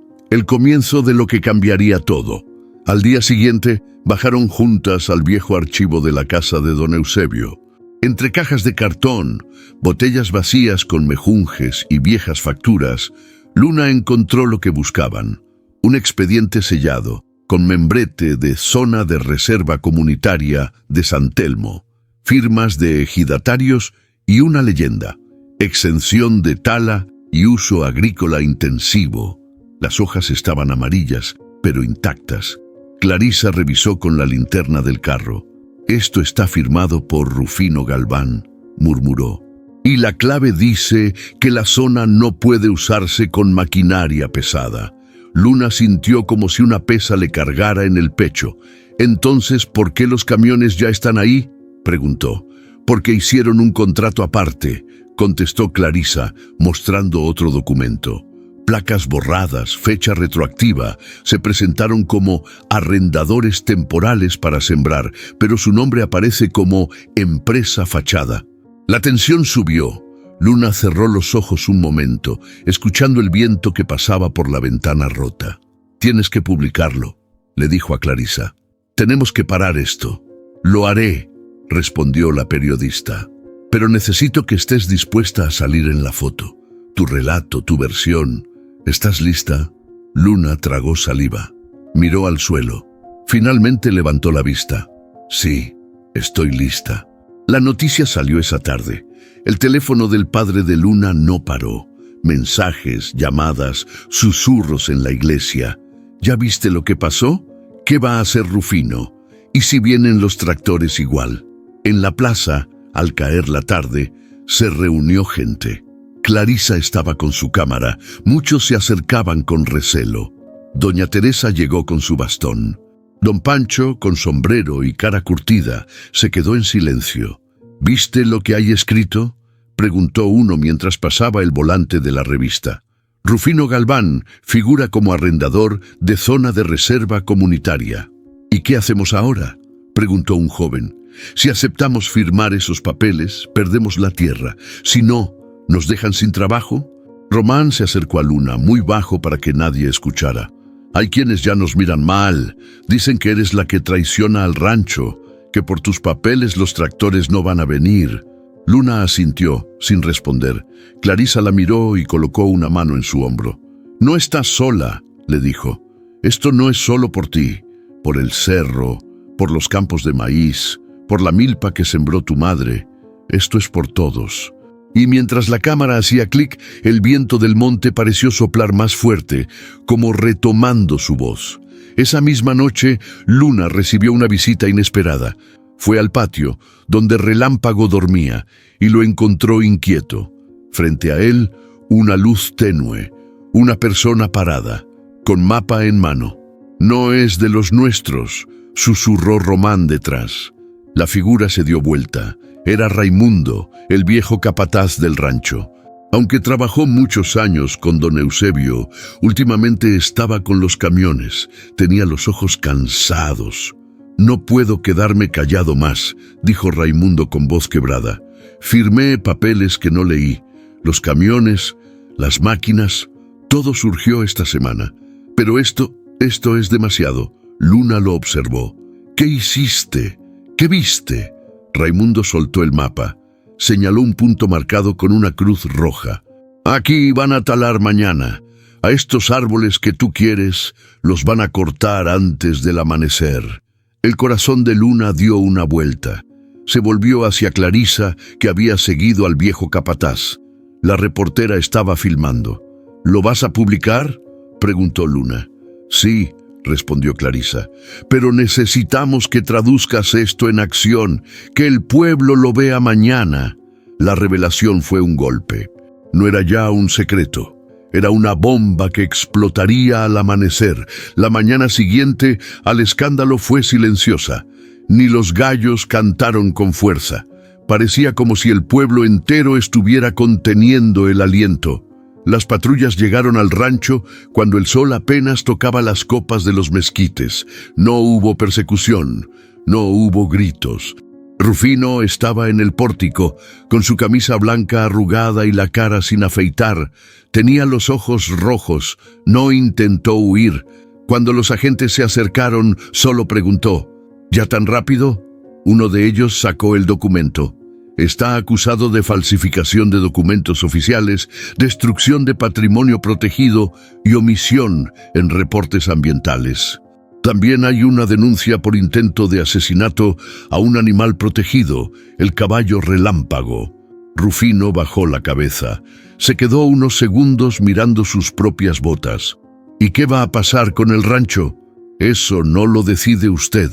de lo que cambiaría todo. Al día siguiente, bajaron juntas al viejo archivo de la casa de don Eusebio. Entre cajas de cartón, botellas vacías con mejunjes y viejas facturas, Luna encontró lo que buscaban. Un expediente sellado, con membrete de Zona de Reserva Comunitaria de San Telmo, firmas de ejidatarios y una leyenda: exención de tala y uso agrícola intensivo. Las hojas estaban amarillas, pero intactas. Clarisa revisó con la linterna del carro. Esto está firmado por Rufino Galván, murmuró. Y la clave dice que la zona no puede usarse con maquinaria pesada. Luna sintió como si una pesa le cargara en el pecho. Entonces, ¿por qué los camiones ya están ahí?, preguntó. Porque hicieron un contrato aparte, contestó Clarisa, mostrando otro documento. Placas borradas, fecha retroactiva, se presentaron como arrendadores temporales para sembrar, pero su nombre aparece como empresa fachada. La tensión subió. Luna cerró los ojos un momento, escuchando el viento que pasaba por la ventana rota. Tienes que publicarlo, le dijo a Clarisa. Tenemos que parar esto. Lo haré, respondió la periodista. Pero necesito que estés dispuesta a salir en la foto. Tu relato, tu versión. ¿Estás lista? Luna tragó saliva. Miró al suelo. Finalmente levantó la vista. Sí, estoy lista. La noticia salió esa tarde. El teléfono del padre de Luna no paró. Mensajes, llamadas, susurros en la iglesia. ¿Ya viste lo que pasó? ¿Qué va a hacer Rufino? ¿Y si vienen los tractores igual? En la plaza, al caer la tarde, se reunió gente. Clarisa estaba con su cámara. Muchos se acercaban con recelo. Doña Teresa llegó con su bastón. Don Pancho, con sombrero y cara curtida, se quedó en silencio. ¿Viste lo que hay escrito?, preguntó uno mientras pasaba el volante de la revista. Rufino Galván figura como arrendador de Zona de Reserva Comunitaria. ¿Y qué hacemos ahora?, preguntó un joven. Si aceptamos firmar esos papeles, perdemos la tierra. Si no, ¿nos dejan sin trabajo? Román se acercó a Luna, muy bajo para que nadie escuchara. Hay quienes ya nos miran mal. Dicen que eres la que traiciona al rancho, que por tus papeles los tractores no van a venir. Luna asintió, sin responder. Clarisa la miró y colocó una mano en su hombro. No estás sola, le dijo. Esto no es solo por ti, por el cerro, por los campos de maíz, por la milpa que sembró tu madre. Esto es por todos. Y mientras la cámara hacía clic, el viento del monte pareció soplar más fuerte, como retomando su voz. Esa misma noche, Luna recibió una visita inesperada. Fue al patio, donde Relámpago dormía, y lo encontró inquieto. Frente a él, una luz tenue, una persona parada, con mapa en mano. «No es de los nuestros», susurró Román detrás. La figura se dio vuelta. Era Raimundo, el viejo capataz del rancho. Aunque trabajó muchos años con don Eusebio, últimamente estaba con los camiones. Tenía los ojos cansados. «No puedo quedarme callado más», dijo Raimundo con voz quebrada. «Firmé papeles que no leí. Los camiones, las máquinas, todo surgió esta semana. Pero esto es demasiado». Luna lo observó. «¿Qué hiciste? ¿Qué viste?» Raimundo soltó el mapa. Señaló un punto marcado con una cruz roja. «Aquí van a talar mañana. A estos árboles que tú quieres, los van a cortar antes del amanecer». El corazón de Luna dio una vuelta. Se volvió hacia Clarisa, que había seguido al viejo capataz. La reportera estaba filmando. «¿Lo vas a publicar?», preguntó Luna. «Sí», respondió Clarisa, «pero necesitamos que traduzcas esto en acción, que el pueblo lo vea mañana». La revelación fue un golpe. No era ya un secreto. Era una bomba que explotaría al amanecer. La mañana siguiente, al escándalo fue silenciosa. Ni los gallos cantaron con fuerza. Parecía como si el pueblo entero estuviera conteniendo el aliento. Las patrullas llegaron al rancho cuando el sol apenas tocaba las copas de los mezquites. No hubo persecución, no hubo gritos. Rufino estaba en el pórtico, con su camisa blanca arrugada y la cara sin afeitar. Tenía los ojos rojos, no intentó huir. Cuando los agentes se acercaron, solo preguntó: «¿Ya tan rápido?». Uno de ellos sacó el documento. «Está acusado de falsificación de documentos oficiales, destrucción de patrimonio protegido y omisión en reportes ambientales. También hay una denuncia por intento de asesinato a un animal protegido, el caballo Relámpago». Rufino bajó la cabeza. Se quedó unos segundos mirando sus propias botas. «¿Y qué va a pasar con el rancho?». «Eso no lo decide usted»,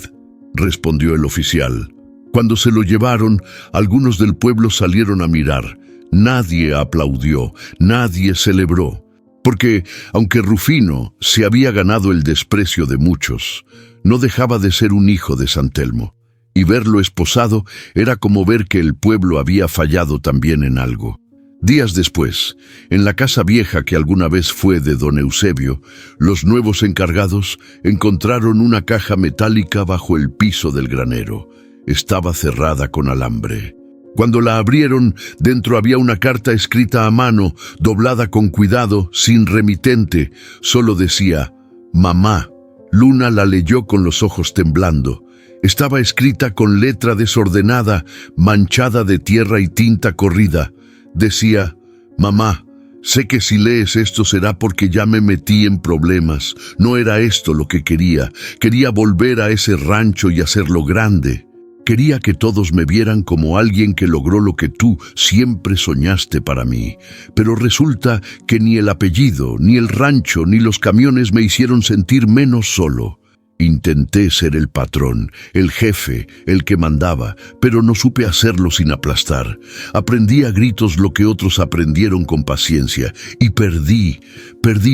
respondió el oficial. Cuando se lo llevaron, algunos del pueblo salieron a mirar. Nadie aplaudió, nadie celebró. Porque, aunque Rufino se había ganado el desprecio de muchos, no dejaba de ser un hijo de San Telmo. Y verlo esposado era como ver que el pueblo había fallado también en algo. Días después, en la casa vieja que alguna vez fue de don Eusebio, los nuevos encargados encontraron una caja metálica bajo el piso del granero. Estaba cerrada con alambre. Cuando la abrieron, dentro había una carta escrita a mano, doblada con cuidado, sin remitente. Solo decía: «Mamá». Luna la leyó con los ojos temblando. Estaba escrita con letra desordenada, manchada de tierra y tinta corrida. Decía: «Mamá, sé que si lees esto será porque ya me metí en problemas. No era esto lo que quería. Quería volver a ese rancho y hacerlo grande. Quería que todos me vieran como alguien que logró lo que tú siempre soñaste para mí. Pero resulta que ni el apellido, ni el rancho, ni los camiones me hicieron sentir menos solo. Intenté ser el patrón, el jefe, el que mandaba, pero no supe hacerlo sin aplastar. Aprendí a gritos lo que otros aprendieron con paciencia, y perdí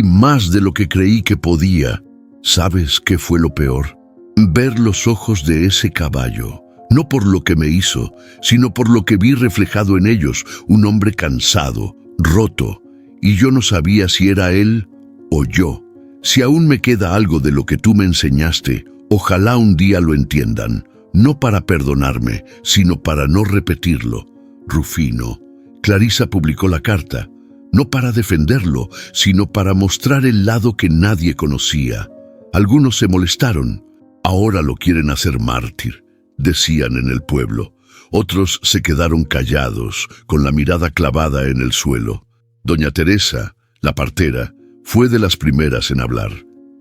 más de lo que creí que podía. ¿Sabes qué fue lo peor? Ver los ojos de ese caballo. No por lo que me hizo, sino por lo que vi reflejado en ellos, un hombre cansado, roto, y yo no sabía si era él o yo. Si aún me queda algo de lo que tú me enseñaste, ojalá un día lo entiendan, no para perdonarme, sino para no repetirlo. Rufino». Clarisa publicó la carta. no para defenderlo, sino para mostrar el lado que nadie conocía. Algunos se molestaron. Ahora lo quieren hacer mártir, decían en el pueblo. Otros se quedaron callados, con la mirada clavada en el suelo. Doña Teresa, la partera, fue de las primeras en hablar.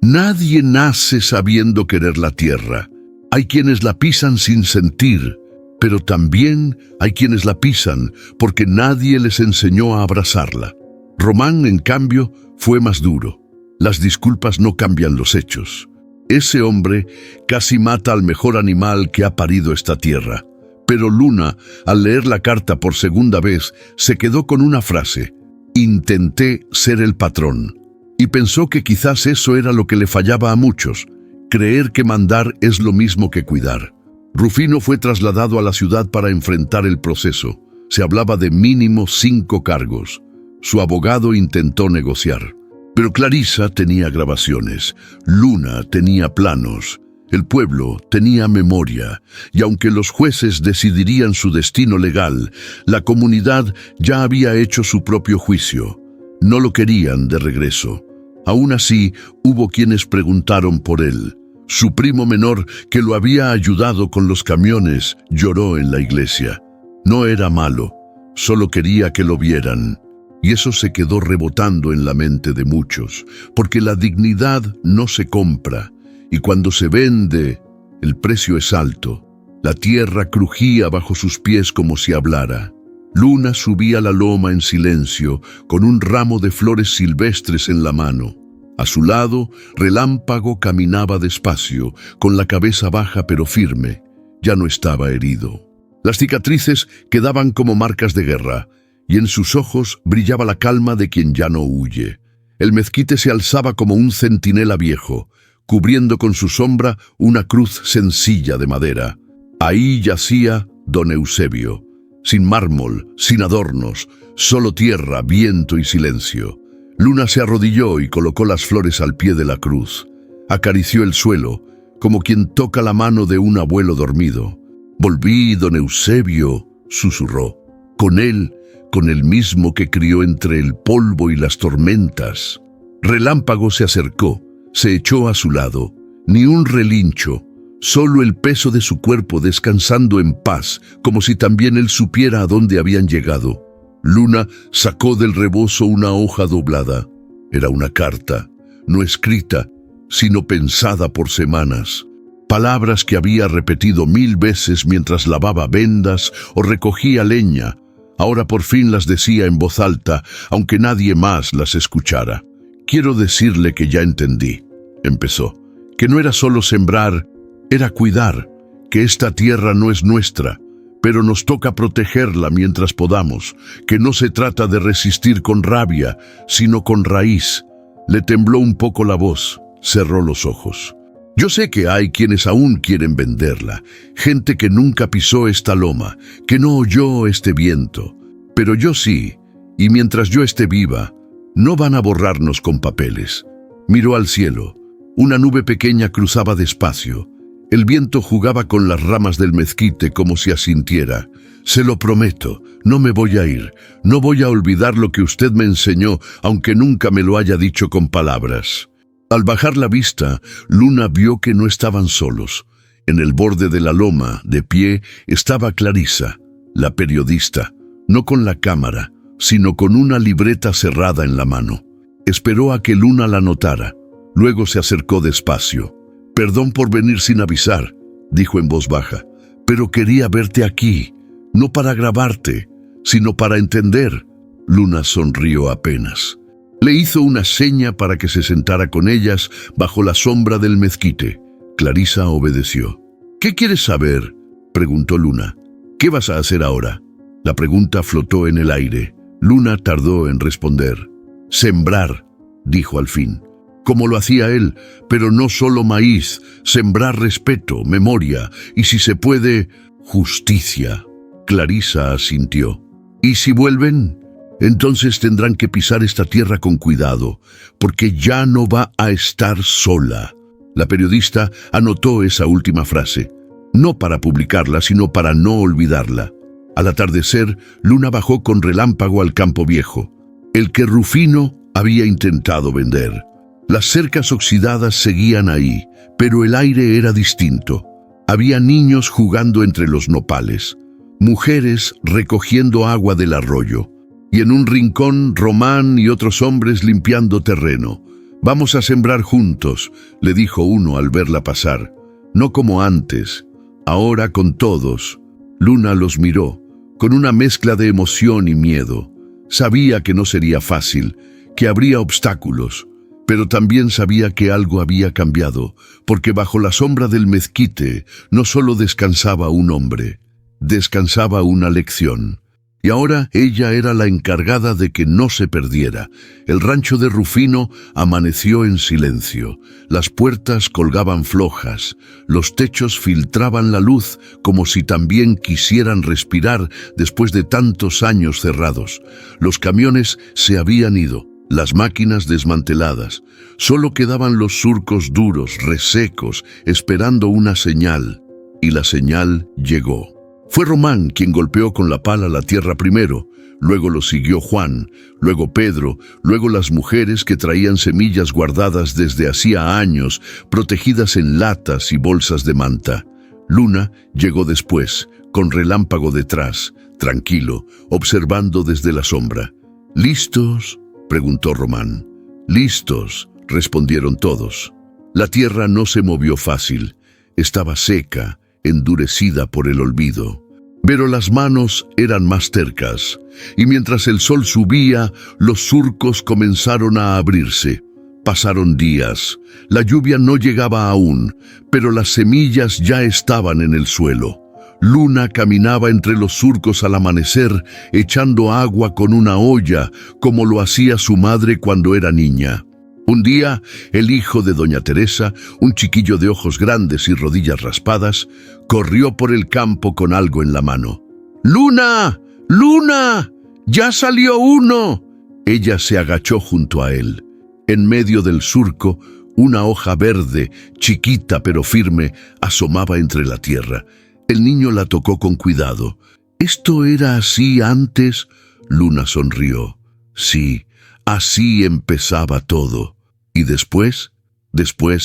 Nadie nace sabiendo querer la tierra. Hay quienes la pisan sin sentir, pero también hay quienes la pisan porque nadie les enseñó a abrazarla. Román, en cambio, fue más duro. Las disculpas no cambian los hechos. Ese hombre casi mata al mejor animal que ha parido esta tierra. Pero Luna, al leer la carta por segunda vez, se quedó con una frase: intenté ser el patrón. Y pensó que quizás eso era lo que le fallaba a muchos, creer que mandar es lo mismo que cuidar. Rufino fue trasladado a la ciudad para enfrentar el proceso. Se hablaba de mínimo 5 cargos. Su abogado intentó negociar. Pero Clarisa tenía grabaciones, Luna tenía planos, el pueblo tenía memoria, y aunque los jueces decidirían su destino legal, la comunidad ya había hecho su propio juicio. No lo querían de regreso. Aún así, hubo quienes preguntaron por él. Su primo menor, que lo había ayudado con los camiones, lloró en la iglesia. No era malo, solo quería que lo vieran. Y eso se quedó rebotando en la mente de muchos, porque la dignidad no se compra, y cuando se vende, el precio es alto. La tierra crujía bajo sus pies como si hablara. Luna subía la loma en silencio, con un ramo de flores silvestres en la mano. A su lado, Relámpago caminaba despacio, con la cabeza baja pero firme. Ya no estaba herido. Las cicatrices quedaban como marcas de guerra, y en sus ojos brillaba la calma de quien ya no huye. El mezquite se alzaba como un centinela viejo, cubriendo con su sombra una cruz sencilla de madera. Ahí yacía don Eusebio, sin mármol, sin adornos, solo tierra, viento y silencio. Luna se arrodilló y colocó las flores al pie de la cruz. Acarició el suelo, como quien toca la mano de un abuelo dormido. «Volví, don Eusebio», susurró. «Con él, con el mismo que crió entre el polvo y las tormentas». Relámpago se acercó, se echó a su lado. Ni un relincho, solo el peso de su cuerpo descansando en paz, como si también él supiera a dónde habían llegado. Luna sacó del rebozo una hoja doblada. Era una carta, no escrita, sino pensada por semanas. Palabras que había repetido 1000 veces mientras lavaba vendas o recogía leña. Ahora por fin las decía en voz alta, aunque nadie más las escuchara. «Quiero decirle que ya entendí», empezó, «que no era solo sembrar, era cuidar, que esta tierra no es nuestra, pero nos toca protegerla mientras podamos, que no se trata de resistir con rabia, sino con raíz». Le tembló un poco la voz, cerró los ojos. «Yo sé que hay quienes aún quieren venderla, gente que nunca pisó esta loma, que no oyó este viento, pero yo sí, y mientras yo esté viva, no van a borrarnos con papeles». Miró al cielo. Una nube pequeña cruzaba despacio. El viento jugaba con las ramas del mezquite como si asintiera. «Se lo prometo, no me voy a ir. No voy a olvidar lo que usted me enseñó, aunque nunca me lo haya dicho con palabras». Al bajar la vista, Luna vio que no estaban solos. En el borde de la loma, de pie, estaba Clarisa, la periodista, no con la cámara, sino con una libreta cerrada en la mano. Esperó a que Luna la notara. Luego se acercó despacio. «Perdón por venir sin avisar», dijo en voz baja, «pero quería verte aquí, no para grabarte, sino para entender». Luna sonrió apenas. Le hizo una seña para que se sentara con ellas bajo la sombra del mezquite. Clarisa obedeció. «¿Qué quieres saber?», preguntó Luna. «¿Qué vas a hacer ahora?». La pregunta flotó en el aire. Luna tardó en responder. «Sembrar», dijo al fin. Como lo hacía él, pero no solo maíz, sembrar respeto, memoria y, si se puede, justicia. Clarisa asintió. «¿Y si vuelven?». «Entonces tendrán que pisar esta tierra con cuidado, porque ya no va a estar sola». La periodista anotó esa última frase, no para publicarla, sino para no olvidarla. Al atardecer, Luna bajó con Relámpago al campo viejo. el que Rufino había intentado vender. Las cercas oxidadas seguían ahí, pero el aire era distinto. Había niños jugando entre los nopales, mujeres recogiendo agua del arroyo, y en un rincón Román y otros hombres limpiando terreno. «Vamos a sembrar juntos», le dijo uno al verla pasar. «No como antes, ahora con todos». Luna los miró, con una mezcla de emoción y miedo. Sabía que no sería fácil, que habría obstáculos, pero también sabía que algo había cambiado, porque bajo la sombra del mezquite no solo descansaba un hombre, descansaba una lección. Y ahora ella era la encargada de que no se perdiera. El rancho de Rufino amaneció en silencio. Las puertas colgaban flojas, los techos filtraban la luz como si también quisieran respirar después de tantos años cerrados. Los camiones se habían ido, las máquinas desmanteladas. Solo quedaban los surcos duros, resecos, esperando una señal. Y la señal llegó. Fue Román quien golpeó con la pala la tierra primero, luego lo siguió Juan, luego Pedro, luego las mujeres que traían semillas guardadas desde hacía años, protegidas en latas y bolsas de manta. Luna llegó después, con Relámpago detrás, tranquilo, observando desde la sombra. «¿Listos?», preguntó Román. «Listos», respondieron todos. La tierra no se movió fácil, estaba seca, endurecida por el olvido. Pero las manos eran más tercas, y mientras el sol subía, los surcos comenzaron a abrirse. Pasaron días, la lluvia no llegaba aún, pero las semillas ya estaban en el suelo. Luna caminaba entre los surcos al amanecer, echando agua con una olla, como lo hacía su madre cuando era niña. Un día, el hijo de doña Teresa, un chiquillo de ojos grandes y rodillas raspadas, corrió por el campo con algo en la mano. «¡Luna! ¡Luna! ¡Ya salió uno!». Ella se agachó junto a él. En medio del surco, una hoja verde, chiquita pero firme, asomaba entre la tierra. El niño la tocó con cuidado. «¿Esto era así antes?». Luna sonrió. «Sí, así empezaba todo. Y después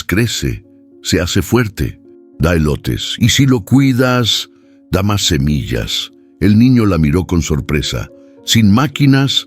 crece, se hace fuerte, da elotes, y si lo cuidas, da más semillas». El niño la miró con sorpresa. Sin máquinas,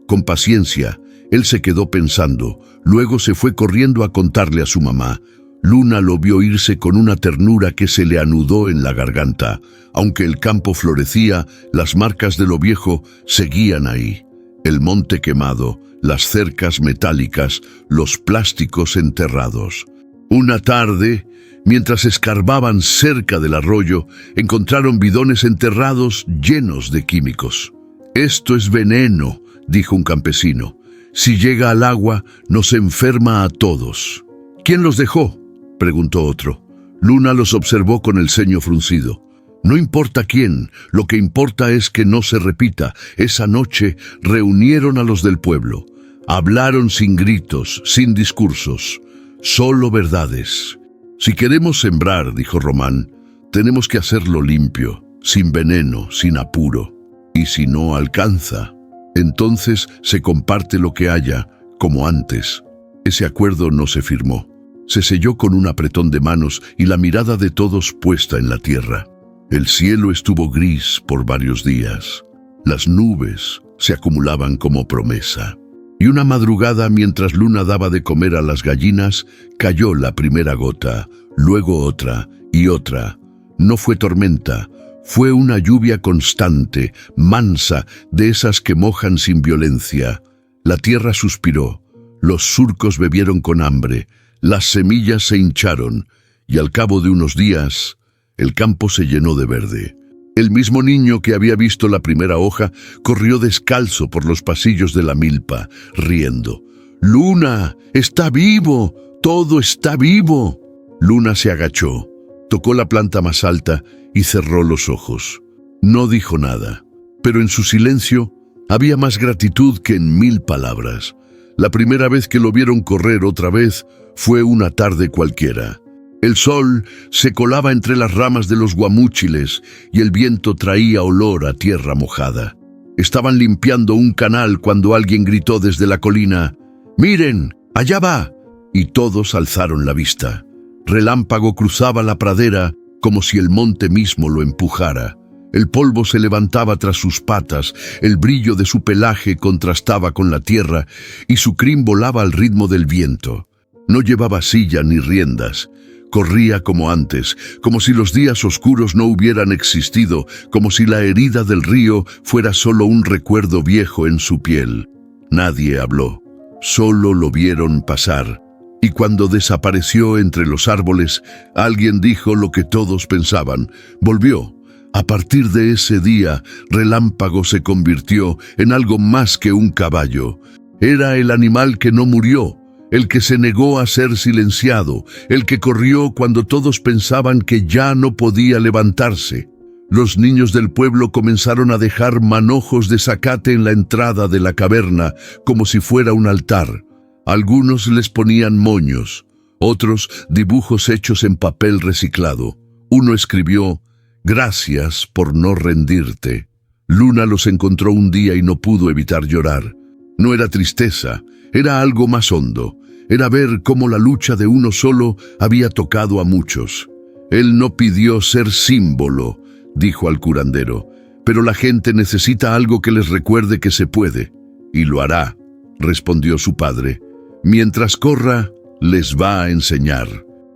con paciencia. Él se quedó pensando, luego se fue corriendo a contarle a su mamá. Luna lo vio irse con una ternura que se le anudó en la garganta. Aunque el campo florecía, las marcas de lo viejo seguían ahí. El monte quemado, las cercas metálicas, los plásticos enterrados. Una tarde, mientras escarbaban cerca del arroyo, encontraron bidones enterrados llenos de químicos. «Esto es veneno», dijo un campesino. «Si llega al agua, nos enferma a todos». «¿Quién los dejó?», preguntó otro. Luna los observó con el ceño fruncido. «No importa quién, lo que importa es que no se repita». Esa noche reunieron a los del pueblo. Hablaron sin gritos, sin discursos, solo verdades. «Si queremos sembrar», dijo Román, «tenemos que hacerlo limpio, sin veneno, sin apuro. Y si no alcanza, entonces se comparte lo que haya, como antes». Ese acuerdo no se firmó. Se selló con un apretón de manos y la mirada de todos puesta en la tierra. El cielo estuvo gris por varios días. Las nubes se acumulaban como promesa. Y una madrugada, mientras Luna daba de comer a las gallinas, cayó la primera gota, luego otra y otra. No fue tormenta, fue una lluvia constante, mansa, de esas que mojan sin violencia. La tierra suspiró, los surcos bebieron con hambre, las semillas se hincharon, y al cabo de unos días, el campo se llenó de verde. El mismo niño que había visto la primera hoja corrió descalzo por los pasillos de la milpa, riendo. «¡Luna! ¡Está vivo! ¡Todo está vivo!». Luna se agachó, tocó la planta más alta y cerró los ojos. No dijo nada, pero en su silencio había más gratitud que en 1000 palabras. La primera vez que lo vieron correr otra vez fue una tarde cualquiera. El sol se colaba entre las ramas de los guamúchiles y el viento traía olor a tierra mojada. Estaban limpiando un canal cuando alguien gritó desde la colina: «¡Miren! ¡Allá va!». Y todos alzaron la vista. Relámpago cruzaba la pradera como si el monte mismo lo empujara. El polvo se levantaba tras sus patas, el brillo de su pelaje contrastaba con la tierra y su crin volaba al ritmo del viento. No llevaba silla ni riendas. Corría como antes, como si los días oscuros no hubieran existido, como si la herida del río fuera solo un recuerdo viejo en su piel. Nadie habló, solo lo vieron pasar. Y cuando desapareció entre los árboles, alguien dijo lo que todos pensaban: volvió. A partir de ese día, Relámpago se convirtió en algo más que un caballo. Era el animal que no murió, el que se negó a ser silenciado, el que corrió cuando todos pensaban que ya no podía levantarse. Los niños del pueblo comenzaron a dejar manojos de zacate en la entrada de la caverna, como si fuera un altar. Algunos les ponían moños, otros dibujos hechos en papel reciclado. Uno escribió: «Gracias por no rendirte». Luna los encontró un día y no pudo evitar llorar. No era tristeza, era algo más hondo. Era ver cómo la lucha de uno solo había tocado a muchos. «Él no pidió ser símbolo», dijo al curandero, «pero la gente necesita algo que les recuerde que se puede». «Y lo hará», respondió su padre. «Mientras corra, les va a enseñar».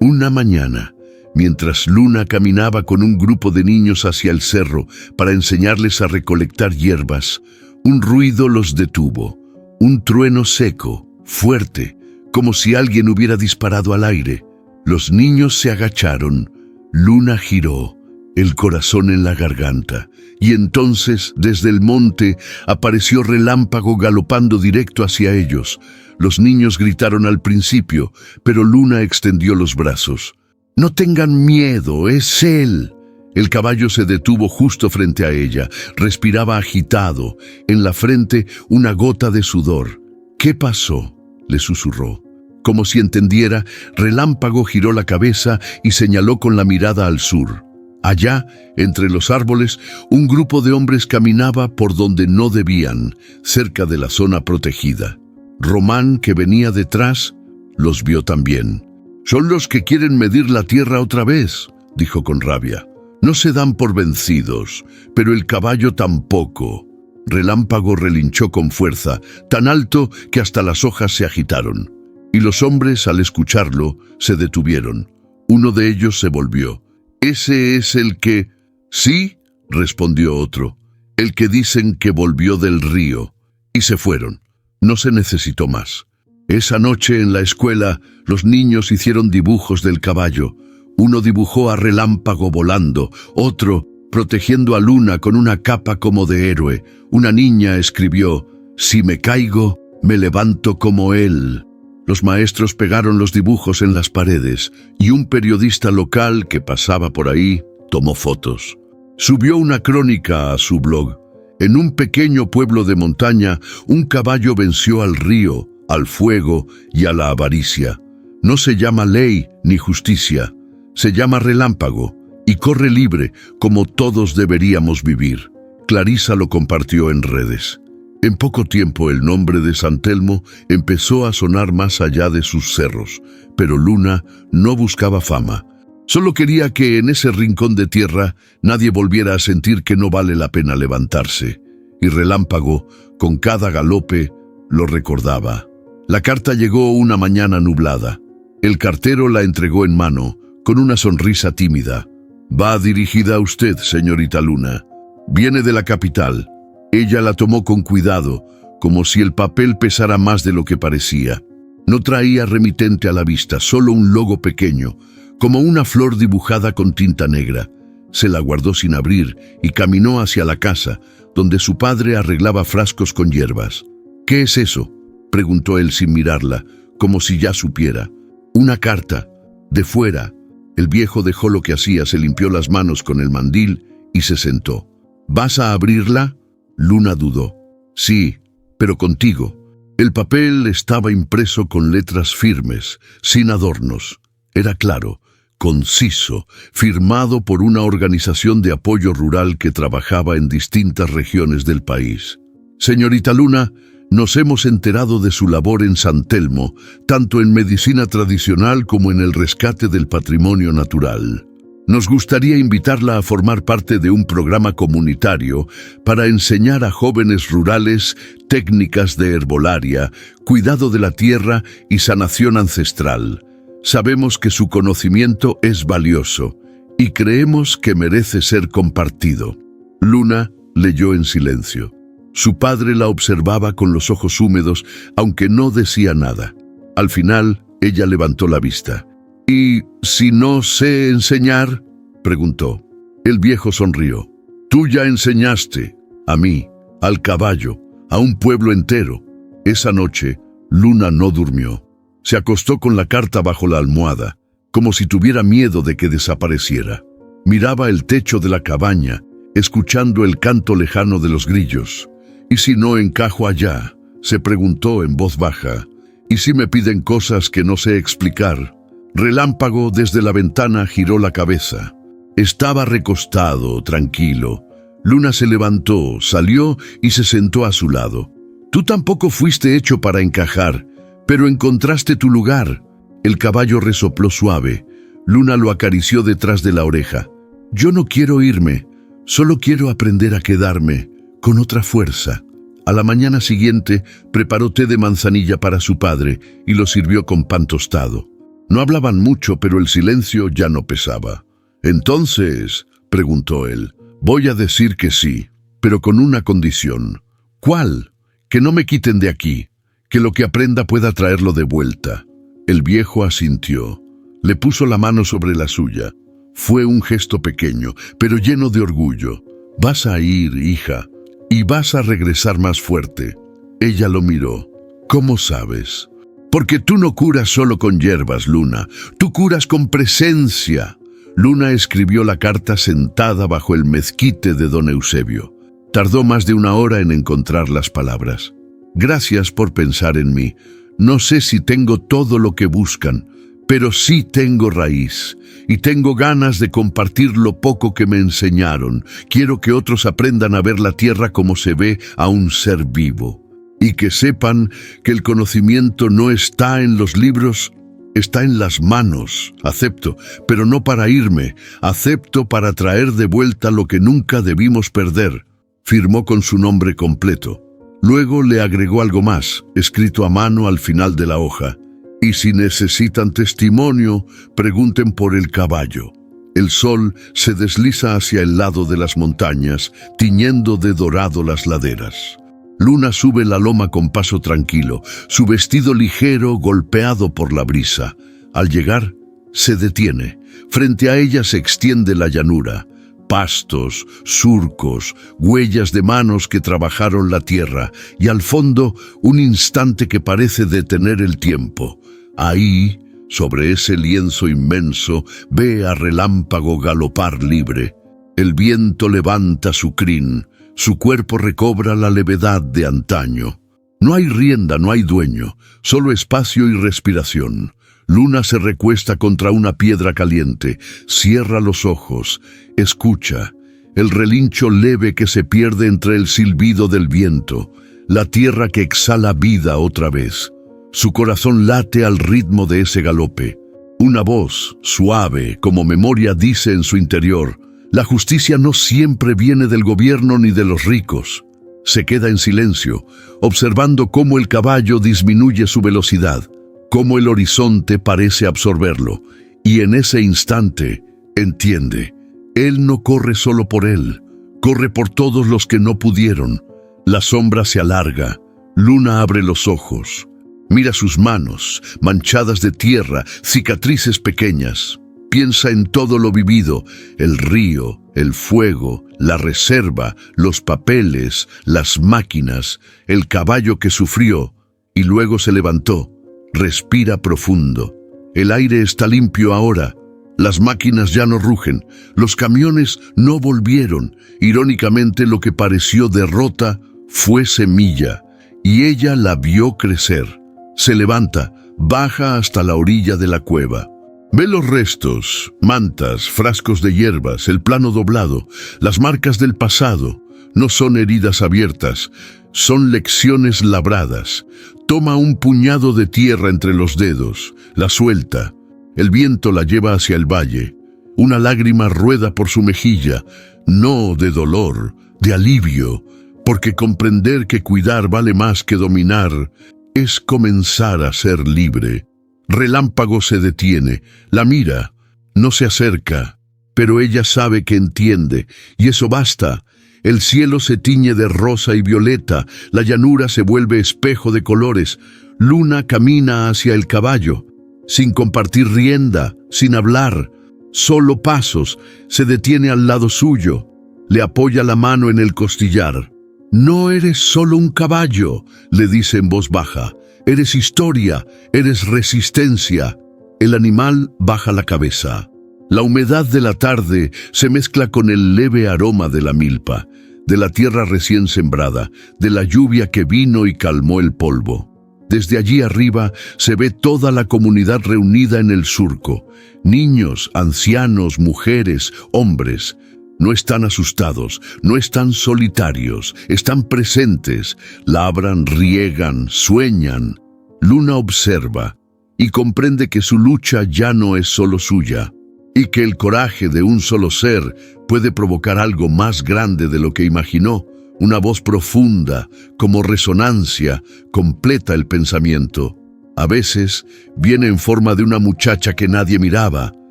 Una mañana, mientras Luna caminaba con un grupo de niños hacia el cerro para enseñarles a recolectar hierbas, un ruido los detuvo. Un trueno seco, fuerte, como si alguien hubiera disparado al aire. Los niños se agacharon. Luna giró, el corazón en la garganta, y entonces, desde el monte, apareció Relámpago galopando directo hacia ellos. Los niños gritaron al principio, pero Luna extendió los brazos. «No tengan miedo, es él». El caballo se detuvo justo frente a ella. Respiraba agitado, en la frente una gota de sudor. «¿Qué pasó?», le susurró. Como si entendiera, Relámpago giró la cabeza y señaló con la mirada al sur. Allá, entre los árboles, un grupo de hombres caminaba por donde no debían, cerca de la zona protegida. Román, que venía detrás, los vio también. «Son los que quieren medir la tierra otra vez», dijo con rabia. «No se dan por vencidos, pero el caballo tampoco». Relámpago relinchó con fuerza, tan alto que hasta las hojas se agitaron. Y los hombres, al escucharlo, se detuvieron. Uno de ellos se volvió. «¿Ese es el que...?» «Sí», respondió otro, «el que dicen que volvió del río». Y se fueron. No se necesitó más. Esa noche en la escuela, los niños hicieron dibujos del caballo. Uno dibujó a Relámpago volando, otro protegiendo a Luna con una capa como de héroe. Una niña escribió: «Si me caigo, me levanto como él». Los maestros pegaron los dibujos en las paredes y un periodista local que pasaba por ahí tomó fotos. Subió una crónica a su blog. En un pequeño pueblo de montaña, un caballo venció al río, al fuego y a la avaricia. No se llama ley ni justicia, se llama Relámpago y corre libre como todos deberíamos vivir. Clarisa lo compartió en redes. En poco tiempo el nombre de San Telmo empezó a sonar más allá de sus cerros, pero Luna no buscaba fama. Solo quería que en ese rincón de tierra nadie volviera a sentir que no vale la pena levantarse. Y Relámpago, con cada galope, lo recordaba. La carta llegó una mañana nublada. El cartero la entregó en mano, con una sonrisa tímida. «Va dirigida a usted, señorita Luna. Viene de la capital». Ella la tomó con cuidado, como si el papel pesara más de lo que parecía. No traía remitente a la vista, solo un logo pequeño, como una flor dibujada con tinta negra. Se la guardó sin abrir y caminó hacia la casa, donde su padre arreglaba frascos con hierbas. «¿Qué es eso?», preguntó él sin mirarla, como si ya supiera. «Una carta. De fuera». El viejo dejó lo que hacía, se limpió las manos con el mandil y se sentó. «¿Vas a abrirla?». Luna dudó. «Sí, pero contigo». El papel estaba impreso con letras firmes, sin adornos. Era claro, conciso, firmado por una organización de apoyo rural que trabajaba en distintas regiones del país. Señorita Luna, nos hemos enterado de su labor en San Telmo, tanto en medicina tradicional como en el rescate del patrimonio natural. Nos gustaría invitarla a formar parte de un programa comunitario para enseñar a jóvenes rurales técnicas de herbolaria, cuidado de la tierra y sanación ancestral. Sabemos que su conocimiento es valioso y creemos que merece ser compartido. Luna leyó en silencio. Su padre la observaba con los ojos húmedos, aunque no decía nada. Al final, ella levantó la vista. «¿Y si no sé enseñar?», preguntó. El viejo sonrió. «Tú ya enseñaste, a mí, al caballo, a un pueblo entero». Esa noche, Luna no durmió. Se acostó con la carta bajo la almohada, como si tuviera miedo de que desapareciera. Miraba el techo de la cabaña, escuchando el canto lejano de los grillos. «¿Y si no encajo allá?», se preguntó en voz baja. «¿Y si me piden cosas que no sé explicar?». Relámpago desde la ventana giró la cabeza. Estaba recostado, tranquilo. Luna se levantó, salió y se sentó a su lado. «Tú tampoco fuiste hecho para encajar, pero encontraste tu lugar». El caballo resopló suave. Luna lo acarició detrás de la oreja. «Yo no quiero irme, solo quiero aprender a quedarme, con otra fuerza». A la mañana siguiente, preparó té de manzanilla para su padre y lo sirvió con pan tostado. No hablaban mucho, pero el silencio ya no pesaba. «Entonces», preguntó él, «voy a decir que sí, pero con una condición». «¿Cuál?». «Que no me quiten de aquí, que lo que aprenda pueda traerlo de vuelta». El viejo asintió. Le puso la mano sobre la suya. Fue un gesto pequeño, pero lleno de orgullo. «Vas a ir, hija, y vas a regresar más fuerte». Ella lo miró. «¿Cómo sabes?». «Porque tú no curas solo con hierbas, Luna. Tú curas con presencia». Luna escribió la carta sentada bajo el mezquite de don Eusebio. Tardó más de 1 hora en encontrar las palabras. «Gracias por pensar en mí. No sé si tengo todo lo que buscan, pero sí tengo raíz, y tengo ganas de compartir lo poco que me enseñaron. Quiero que otros aprendan a ver la tierra como se ve a un ser vivo, y que sepan que el conocimiento no está en los libros, está en las manos. Acepto, pero no para irme, acepto para traer de vuelta lo que nunca debimos perder». Firmó con su nombre completo. Luego le agregó algo más, escrito a mano al final de la hoja. «Y si necesitan testimonio, pregunten por el caballo». El sol se desliza hacia el lado de las montañas, tiñendo de dorado las laderas. Luna sube la loma con paso tranquilo, su vestido ligero golpeado por la brisa. Al llegar, se detiene. Frente a ella se extiende la llanura. Pastos, surcos, huellas de manos que trabajaron la tierra, y al fondo un instante que parece detener el tiempo. Ahí, sobre ese lienzo inmenso, ve a Relámpago galopar libre. El viento levanta su crin, su cuerpo recobra la levedad de antaño. No hay rienda, no hay dueño, solo espacio y respiración. Luna se recuesta contra una piedra caliente, cierra los ojos, escucha el relincho leve que se pierde entre el silbido del viento, la tierra que exhala vida otra vez. Su corazón late al ritmo de ese galope. Una voz, suave, como memoria, dice en su interior: «La justicia no siempre viene del gobierno ni de los ricos». Se queda en silencio, observando cómo el caballo disminuye su velocidad, cómo el horizonte parece absorberlo, y en ese instante entiende. Él no corre solo por él, corre por todos los que no pudieron. La sombra se alarga. Luna abre los ojos. Mira sus manos, manchadas de tierra, cicatrices pequeñas. Piensa en todo lo vivido: el río, el fuego, la reserva, los papeles, las máquinas, el caballo que sufrió, y luego se levantó. Respira profundo. El aire está limpio ahora. Las máquinas ya no rugen. Los camiones no volvieron. Irónicamente, lo que pareció derrota fue semilla, y ella la vio crecer. Se levanta, baja hasta la orilla de la cueva. Ve los restos, mantas, frascos de hierbas, el plano doblado, las marcas del pasado. No son heridas abiertas, son lecciones labradas. Toma un puñado de tierra entre los dedos, la suelta. El viento la lleva hacia el valle. Una lágrima rueda por su mejilla, no de dolor, de alivio, porque comprender que cuidar vale más que dominar es comenzar a ser libre. Relámpago se detiene, la mira, no se acerca, pero ella sabe que entiende, y eso basta. El cielo se tiñe de rosa y violeta, la llanura se vuelve espejo de colores, Luna camina hacia el caballo, sin compartir rienda, sin hablar, solo pasos, se detiene al lado suyo, le apoya la mano en el costillar. «No eres solo un caballo», le dice en voz baja, «eres historia, eres resistencia». El animal baja la cabeza. La humedad de la tarde se mezcla con el leve aroma de la milpa, de la tierra recién sembrada, de la lluvia que vino y calmó el polvo. Desde allí arriba se ve toda la comunidad reunida en el surco. Niños, ancianos, mujeres, hombres. No están asustados, no están solitarios, están presentes, labran, riegan, sueñan. Luna observa y comprende que su lucha ya no es solo suya, y que el coraje de un solo ser puede provocar algo más grande de lo que imaginó. Una voz profunda, como resonancia, completa el pensamiento. A veces viene en forma de una muchacha que nadie miraba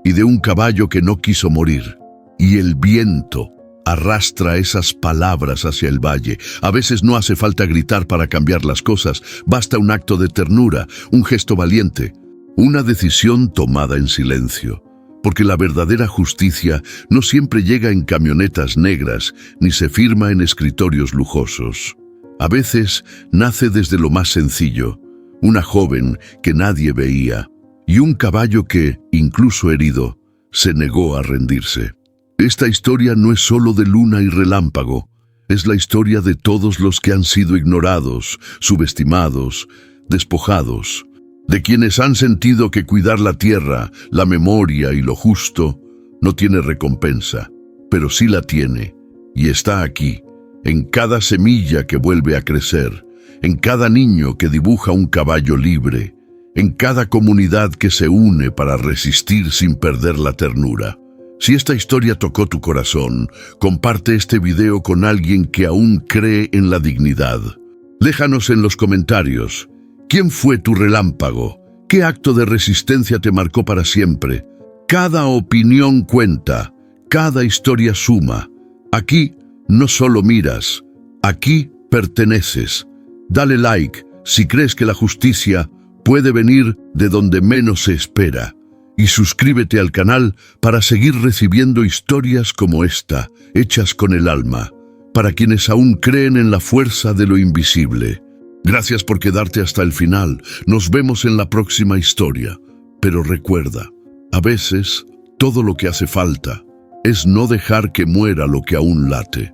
y de un caballo que no quiso morir. Y el viento arrastra esas palabras hacia el valle. A veces no hace falta gritar para cambiar las cosas, basta un acto de ternura, un gesto valiente, una decisión tomada en silencio. Porque la verdadera justicia no siempre llega en camionetas negras ni se firma en escritorios lujosos. A veces nace desde lo más sencillo, una joven que nadie veía y un caballo que, incluso herido, se negó a rendirse. Esta historia no es solo de Luna y Relámpago, es la historia de todos los que han sido ignorados, subestimados, despojados, de quienes han sentido que cuidar la tierra, la memoria y lo justo no tiene recompensa, pero sí la tiene, y está aquí, en cada semilla que vuelve a crecer, en cada niño que dibuja un caballo libre, en cada comunidad que se une para resistir sin perder la ternura. Si esta historia tocó tu corazón, comparte este video con alguien que aún cree en la dignidad. Déjanos en los comentarios, ¿quién fue tu relámpago? ¿Qué acto de resistencia te marcó para siempre? Cada opinión cuenta, cada historia suma. Aquí no solo miras, aquí perteneces. Dale like si crees que la justicia puede venir de donde menos se espera. Y suscríbete al canal para seguir recibiendo historias como esta, hechas con el alma, para quienes aún creen en la fuerza de lo invisible. Gracias por quedarte hasta el final. Nos vemos en la próxima historia. Pero recuerda, a veces todo lo que hace falta es no dejar que muera lo que aún late.